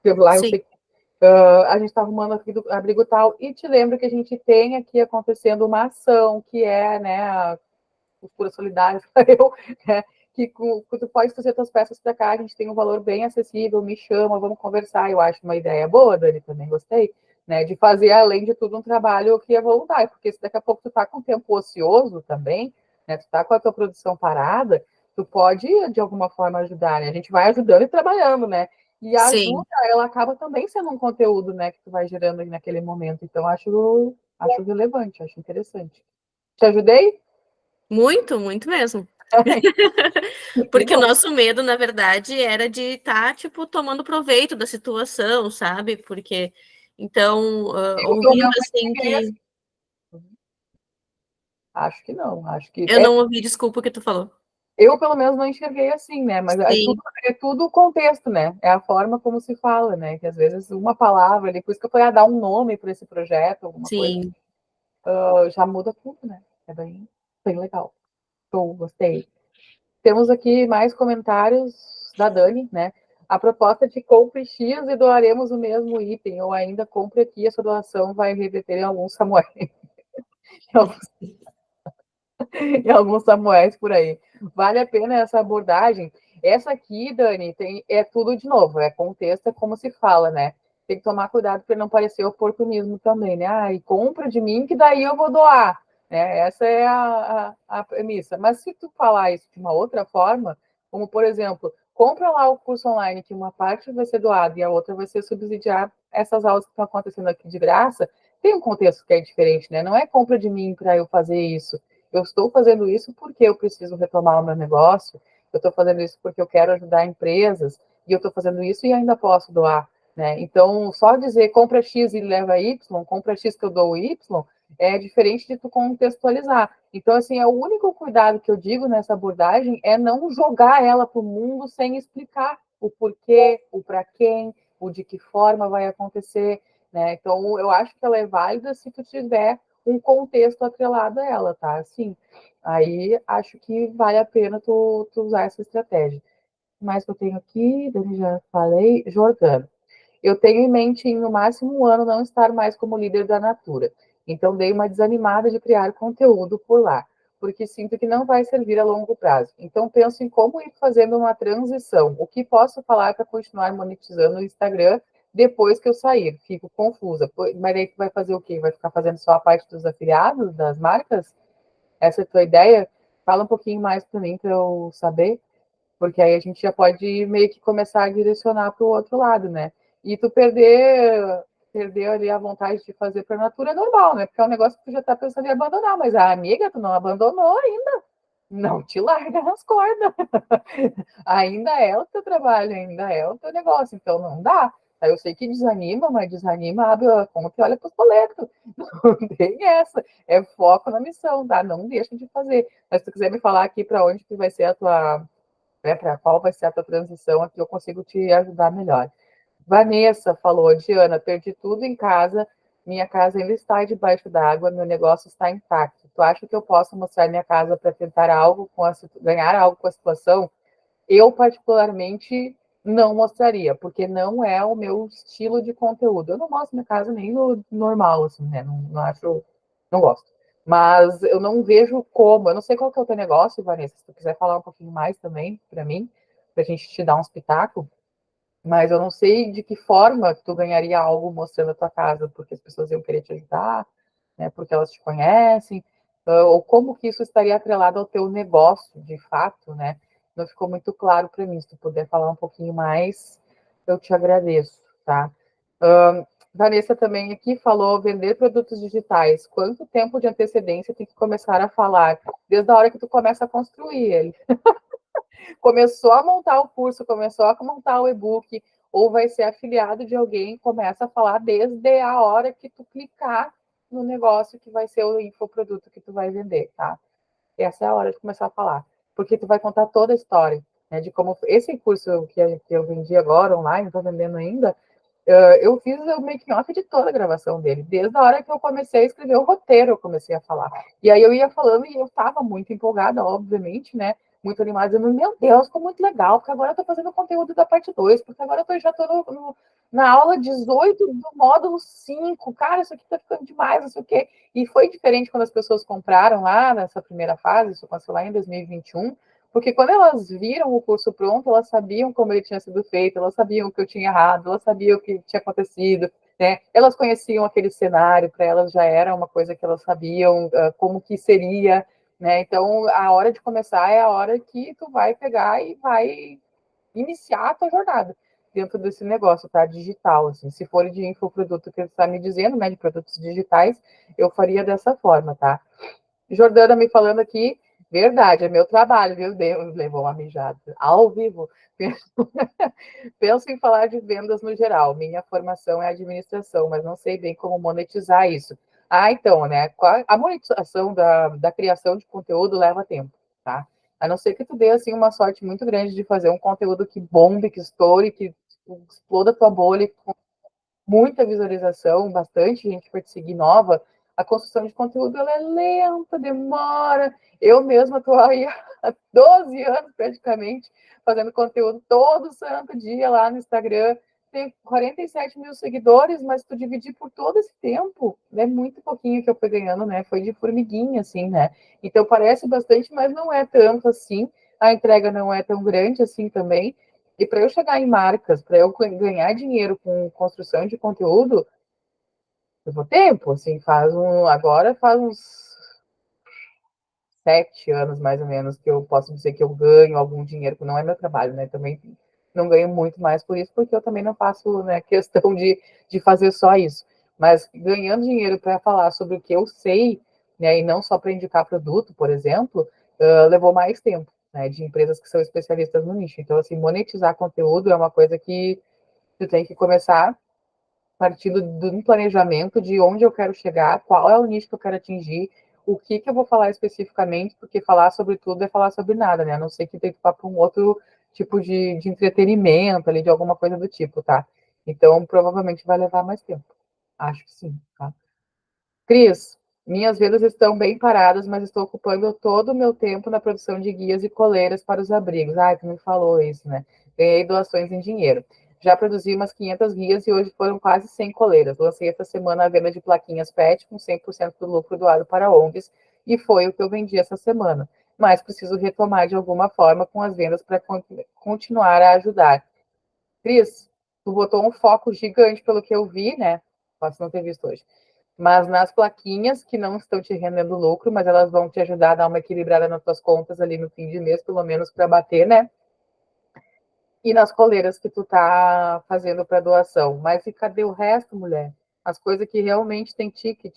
Porque lá eu sei que a gente está arrumando aqui do abrigo tal, e te lembro que a gente tem aqui acontecendo uma ação que é, né, a costura solidária, eu, né, que tu pode fazer tuas peças para cá, a gente tem um valor bem acessível, me chama, vamos conversar. Eu acho uma ideia boa, Dani, também gostei, né, de fazer, além de tudo, um trabalho que é voluntário, porque se daqui a pouco tu tá com tempo ocioso também, né, tu tá com a tua produção parada, tu pode, de alguma forma, ajudar, né, a gente vai ajudando e trabalhando, né, e a ajuda, ela acaba também sendo um conteúdo, né, que tu vai gerando naquele momento. Então, acho relevante, acho interessante. Te ajudei? Muito, muito mesmo. Porque o nosso medo, na verdade, era de estar, tipo, tomando proveito da situação, sabe? Porque, então, ouvindo assim que... Acho que não, acho que... Eu não ouvi, desculpa o que tu falou. Eu, pelo menos, não enxerguei assim, né? Mas é tudo contexto, né? É a forma como se fala, né? Que às vezes uma palavra ali, por isso que eu falei, dar um nome para esse projeto, alguma coisa, já muda tudo, né? É bem, bem legal. Eu gostei. Temos aqui mais comentários da Dani, né? A proposta de compre X e doaremos o mesmo item, ou ainda compre aqui, essa doação vai reverter em alguns Samuel. Em alguns Samuéis por aí. Vale a pena essa abordagem. Essa aqui, Dani, é tudo de novo, é contexto, é como se fala, né? Tem que tomar cuidado para não parecer oportunismo também, né? E compra de mim que daí eu vou doar, né? Essa é a premissa. Mas se tu falar isso de uma outra forma, como por exemplo, compra lá o curso online que uma parte vai ser doada e a outra vai ser subsidiar essas aulas que estão acontecendo aqui de graça, tem um contexto que é diferente, né? Não é compra de mim para eu fazer isso. Eu estou fazendo isso porque eu preciso retomar o meu negócio, eu estou fazendo isso porque eu quero ajudar empresas, e eu estou fazendo isso e ainda posso doar, né? Então, só dizer compra X e leva Y, compra X que eu dou Y, é diferente de tu contextualizar. Então, assim, é o único cuidado que eu digo nessa abordagem é não jogar ela para o mundo sem explicar o porquê, o para quem, o de que forma vai acontecer, né? Então, eu acho que ela é válida se tu tiver um contexto atrelado a ela, tá? Assim, aí acho que vale a pena tu usar essa estratégia. mais que eu tenho aqui, Dani, já falei, Jordano. Eu tenho em mente, em no máximo um ano, não estar mais como líder da Natura. Então, dei uma desanimada de criar conteúdo por lá, porque sinto que não vai servir a longo prazo. Então, penso em como ir fazendo uma transição. O que posso falar para continuar monetizando o Instagram depois que eu sair? Fico confusa. Mas aí tu vai fazer o quê? Vai ficar fazendo só a parte dos afiliados, das marcas? Essa é a tua ideia? Fala um pouquinho mais para mim, para eu saber, porque aí a gente já pode meio que começar a direcionar para o outro lado, né? E tu perder ali a vontade de fazer por natura é normal, né? Porque é um negócio que tu já está pensando em abandonar, mas a amiga, tu não abandonou ainda. Não te larga nas cordas. Ainda é o teu trabalho, ainda é o teu negócio, então não dá. Eu sei que desanima, mas desanima, abre a conta e olha para os boletos. Não tem essa. É foco na missão, tá? Não deixa de fazer. Mas se tu quiser me falar aqui para onde que vai ser a tua, né, para qual vai ser a tua transição, aqui eu consigo te ajudar melhor. Vanessa falou, Diana, perdi tudo em casa, minha casa ainda está debaixo d'água, meu negócio está intacto. Tu acha que eu posso mostrar minha casa para tentar algo ganhar algo com a situação? Eu, particularmente, não mostraria, porque não é o meu estilo de conteúdo. Eu não mostro minha casa nem no normal, assim, né? Não acho, não gosto. Mas eu não vejo como, eu não sei qual que é o teu negócio, Vanessa, se tu quiser falar um pouquinho mais também para mim, para a gente te dar um espetáculo, mas eu não sei de que forma tu ganharia algo mostrando a tua casa, porque as pessoas iam querer te ajudar, né, porque elas te conhecem, ou como que isso estaria atrelado ao teu negócio, de fato, né? Não ficou muito claro para mim. Se tu puder falar um pouquinho mais, eu te agradeço, tá? Vanessa também aqui falou vender produtos digitais. Quanto tempo de antecedência tem que começar a falar? Desde a hora que tu começa a construir ele. Começou a montar o curso, começou a montar o e-book, ou vai ser afiliado de alguém, começa a falar desde a hora que tu clicar no negócio que vai ser o infoproduto que tu vai vender, tá? Essa é a hora de começar a falar, porque tu vai contar toda a história, né, de como esse curso que eu vendi agora online, estou vendendo ainda, eu fiz o making off de toda a gravação dele, desde a hora que eu comecei a escrever o roteiro, eu comecei a falar. E aí eu ia falando e eu estava muito empolgada, obviamente, né? Muito animada, dizendo, meu Deus, ficou muito legal, porque agora eu estou fazendo o conteúdo da parte 2, porque agora já estou na aula 18 do módulo 5, cara, isso aqui está ficando demais, não sei o quê. E foi diferente quando as pessoas compraram lá nessa primeira fase, isso aconteceu lá em 2021, porque quando elas viram o curso pronto, elas sabiam como ele tinha sido feito, elas sabiam o que eu tinha errado, elas sabiam o que tinha acontecido, né? Elas conheciam aquele cenário, para elas já era uma coisa que elas sabiam como que seria, né? Então, a hora de começar é a hora que tu vai pegar e vai iniciar a tua jornada dentro desse negócio, tá? Digital, assim. Se for de infoproduto que você está me dizendo, né, de produtos digitais, eu faria dessa forma, tá? Jordana me falando aqui, verdade, é meu trabalho, viu? Deus levou uma mijada ao vivo. Penso em falar de vendas no geral. Minha formação é administração, mas não sei bem como monetizar isso. Ah, então, né? A monetização da criação de conteúdo leva tempo, tá? A não ser que tu dê, assim, uma sorte muito grande de fazer um conteúdo que bombe, que estoure, que exploda a tua bolha, muita visualização, bastante gente para te seguir nova, a construção de conteúdo ela é lenta, demora. Eu mesma estou aí há 12 anos praticamente fazendo conteúdo todo santo dia lá no Instagram. Tem 47 mil seguidores, mas tu dividir por todo esse tempo, é muito pouquinho que eu fui ganhando, né? Foi de formiguinha, assim, né? Então parece bastante, mas não é tanto assim. A entrega não é tão grande assim também. E para eu chegar em marcas, para eu ganhar dinheiro com construção de conteúdo, levou tempo, assim, agora faz uns 7 anos, mais ou menos, que eu posso dizer que eu ganho algum dinheiro, que não é meu trabalho, né? Também não ganho muito mais por isso, porque eu também não faço, né, questão de fazer só isso. Mas ganhando dinheiro para falar sobre o que eu sei, né, e não só para indicar produto, por exemplo, levou mais tempo, né, de empresas que são especialistas no nicho. Então, assim, monetizar conteúdo é uma coisa que tu tem que começar partindo de um planejamento de onde eu quero chegar, qual é o nicho que eu quero atingir, o que eu vou falar especificamente, porque falar sobre tudo é falar sobre nada, né? A não ser que tenha que para um outro tipo de entretenimento ali, de alguma coisa do tipo, tá? Então, provavelmente vai levar mais tempo. Acho que sim, tá? Cris, Minhas vendas estão bem paradas, mas estou ocupando todo o meu tempo na produção de guias e coleiras para os abrigos. Ah, tu me falou isso, né? Ganhei doações em dinheiro. Já produzi umas 500 guias e hoje foram quase 100 coleiras. Lancei essa semana a venda de plaquinhas PET com 100% do lucro doado para ONGs e foi o que eu vendi essa semana. Mas preciso retomar de alguma forma com as vendas para continuar a ajudar. Cris, tu botou um foco gigante pelo que eu vi, né? Posso não ter visto hoje. Mas nas plaquinhas que não estão te rendendo lucro, mas elas vão te ajudar a dar uma equilibrada nas tuas contas ali no fim de mês, pelo menos para bater, né? E nas coleiras que tu tá fazendo para doação. Mas e cadê o resto, mulher? As coisas que realmente tem ticket,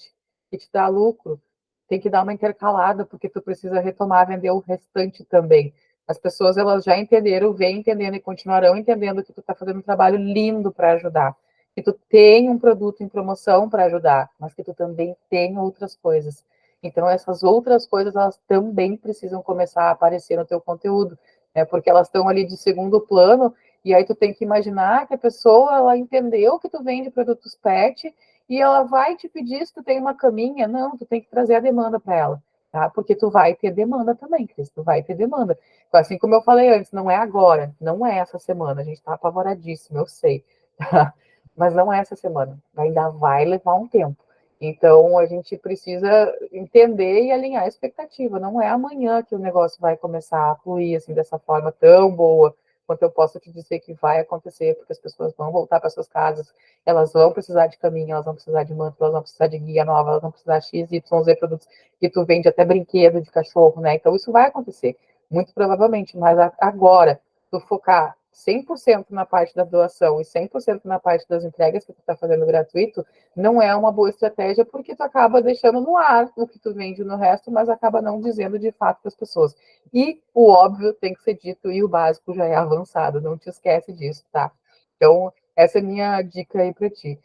que te dá lucro, tem que dar uma intercalada, porque tu precisa retomar, vender o restante também. As pessoas, elas já entenderam, vêm entendendo e continuarão entendendo que tu tá fazendo um trabalho lindo para ajudar. Que tu tem um produto em promoção para ajudar, mas que tu também tem outras coisas. Então, essas outras coisas, elas também precisam começar a aparecer no teu conteúdo, né? Porque elas estão ali de segundo plano, e aí tu tem que imaginar que a pessoa, ela entendeu que tu vende produtos pet, e ela vai te pedir se tu tem uma caminha. Não, tu tem que trazer a demanda para ela, tá? Porque tu vai ter demanda também, Cris, tu vai ter demanda. Então, assim como eu falei antes, não é agora, não é essa semana, a gente tá apavoradíssimo, eu sei, tá? Mas não é essa semana, ainda vai levar um tempo. Então, a gente precisa entender e alinhar a expectativa. Não é amanhã que o negócio vai começar a fluir assim, dessa forma tão boa quanto eu posso te dizer que vai acontecer, porque as pessoas vão voltar para suas casas, elas vão precisar de caminho, elas vão precisar de manto, elas vão precisar de guia nova, elas vão precisar de X, Y, Z produtos que tu vende até brinquedo de cachorro, né? Então, isso vai acontecer, muito provavelmente, mas agora, tu focar 100% na parte da doação e 100% na parte das entregas que tu está fazendo gratuito, não é uma boa estratégia, porque tu acaba deixando no ar o que tu vende no resto, mas acaba não dizendo de fato para as pessoas. E o óbvio tem que ser dito, e o básico já é avançado, não te esquece disso, tá? Então, essa é a minha dica aí para ti.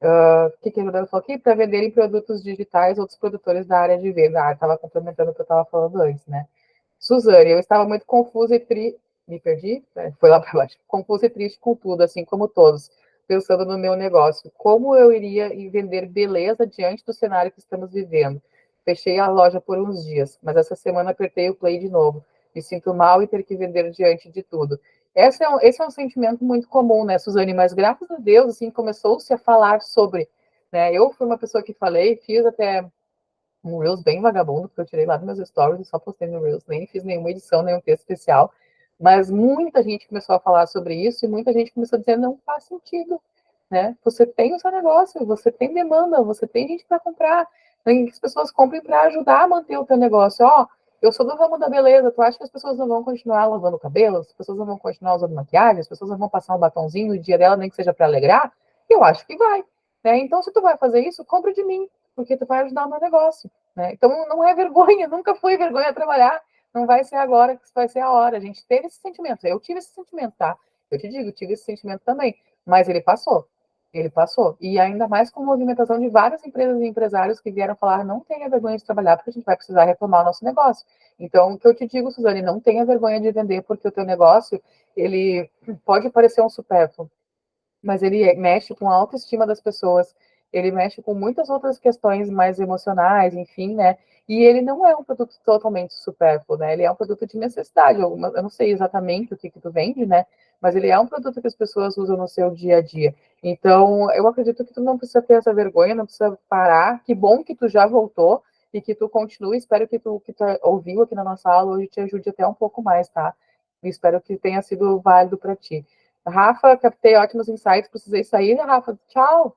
O que a Juliana falou aqui? Para venderem produtos digitais, outros produtores da área de venda. Ah, estava complementando o que eu estava falando antes, né? Suzane, eu estava muito confusa e triste. Me perdi? Foi lá para baixo. Confusa e triste com tudo, assim como todos, pensando no meu negócio. Como eu iria vender beleza diante do cenário que estamos vivendo? Fechei a loja por uns dias, mas essa semana apertei o play de novo. Me sinto mal e ter que vender diante de tudo. Esse é um sentimento muito comum, né, Suzane? Mas graças a Deus, assim, começou-se a falar sobre. Né? Eu fui uma pessoa que falei, fiz até um Reels bem vagabundo, que eu tirei lá dos meus stories e só postei no Reels, nem fiz nenhuma edição, nenhum texto especial. Mas muita gente começou a falar sobre isso e muita gente começou a dizer, não faz sentido, né? Você tem o seu negócio, você tem demanda, você tem gente para comprar, tem que as pessoas comprem para ajudar a manter o teu negócio. Ó, eu sou do ramo da beleza, tu acha que as pessoas não vão continuar lavando o cabelo? As pessoas não vão continuar usando maquiagem? As pessoas não vão passar um batonzinho no dia dela, nem que seja para alegrar? Eu acho que vai, né? Então, se tu vai fazer isso, compra de mim, porque tu vai ajudar o meu negócio, né? Então, não é vergonha, nunca foi vergonha trabalhar, não vai ser agora que vai ser a hora. A gente teve esse sentimento, eu tive esse sentimento, tá? Eu te digo, tive esse sentimento também, mas ele passou. Ele passou. E ainda mais com a movimentação de várias empresas e empresários que vieram falar, não tenha vergonha de trabalhar, porque a gente vai precisar retomar o nosso negócio. Então, o que eu te digo, Suzane, não tenha vergonha de vender, porque o teu negócio, ele pode parecer um supérfluo, mas ele mexe com a autoestima das pessoas, ele mexe com muitas outras questões mais emocionais, enfim, né? E ele não é um produto totalmente supérfluo, né? Ele é um produto de necessidade. Eu não sei exatamente o que tu vende, né? Mas ele é um produto que as pessoas usam no seu dia a dia. Então, eu acredito que tu não precisa ter essa vergonha, não precisa parar. Que bom que tu já voltou e que tu continue. Espero que tu ouviu aqui na nossa aula hoje te ajude até um pouco mais, tá? E espero que tenha sido válido para ti. Rafa, captei ótimos insights, precisei sair, né, Rafa? Tchau!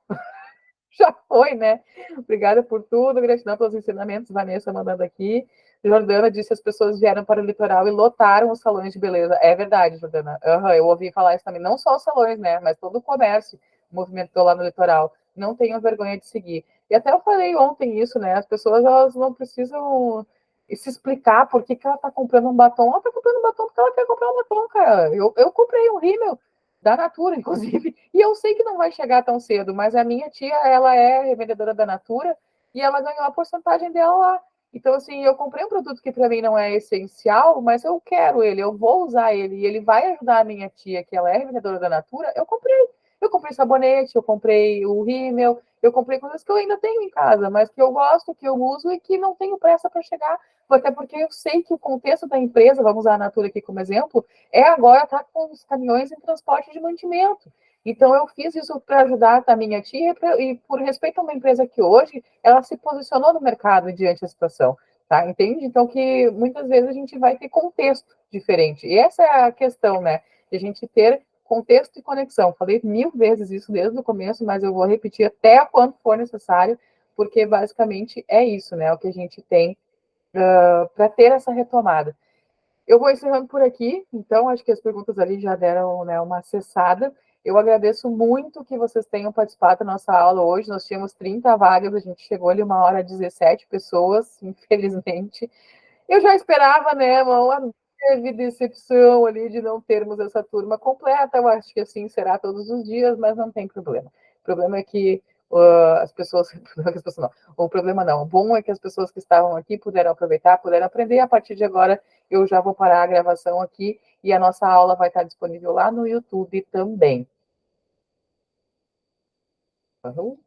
Já foi, né? Obrigada por tudo, gratidão pelos ensinamentos, Vanessa mandando aqui. Jordana disse que as pessoas vieram para o litoral e lotaram os salões de beleza. É verdade, Jordana. Eu ouvi falar isso também. Não só os salões, né? Mas todo o comércio movimentou lá no litoral. Não tenham vergonha de seguir. E até eu falei ontem isso, né? As pessoas, elas não precisam se explicar por que ela está comprando um batom. Ela está comprando um batom porque ela quer comprar um batom, cara. Eu comprei um rímel da Natura, inclusive, e eu sei que não vai chegar tão cedo, mas a minha tia, ela é revendedora da Natura e ela ganhou a porcentagem dela lá. Então, assim, eu comprei um produto que para mim não é essencial, mas eu quero ele, eu vou usar ele, e ele vai ajudar a minha tia, que ela é revendedora da Natura, eu comprei. Eu comprei sabonete, eu comprei o rímel, Eu comprei coisas que eu ainda tenho em casa, mas que eu gosto, que eu uso e que não tenho pressa para chegar, até porque eu sei que o contexto da empresa, vamos usar a Natura aqui como exemplo, é agora estar com os caminhões em transporte de mantimento. Então, eu fiz isso para ajudar a minha tia e por respeito a uma empresa que hoje, ela se posicionou no mercado diante da situação, tá? Entende? Então, que muitas vezes a gente vai ter contexto diferente. E essa é a questão, né? De a gente ter contexto e conexão. Falei 1000 vezes isso desde o começo, mas eu vou repetir até quando for necessário, porque basicamente é isso, né? O que a gente tem para ter essa retomada. Eu vou encerrando por aqui, então acho que as perguntas ali já deram, né, uma acessada. Eu agradeço muito que vocês tenham participado da nossa aula hoje. Nós tínhamos 30 vagas, a gente chegou ali 1h17 pessoas, infelizmente. Eu já esperava, né, uma leve decepção ali de não termos essa turma completa. Eu acho que assim será todos os dias, mas não tem problema. O problema é que as pessoas, não, o problema não, o bom é que as pessoas que estavam aqui puderam aproveitar, puderam aprender. A partir de agora, eu já vou parar a gravação aqui e a nossa aula vai estar disponível lá no YouTube também. Uhum.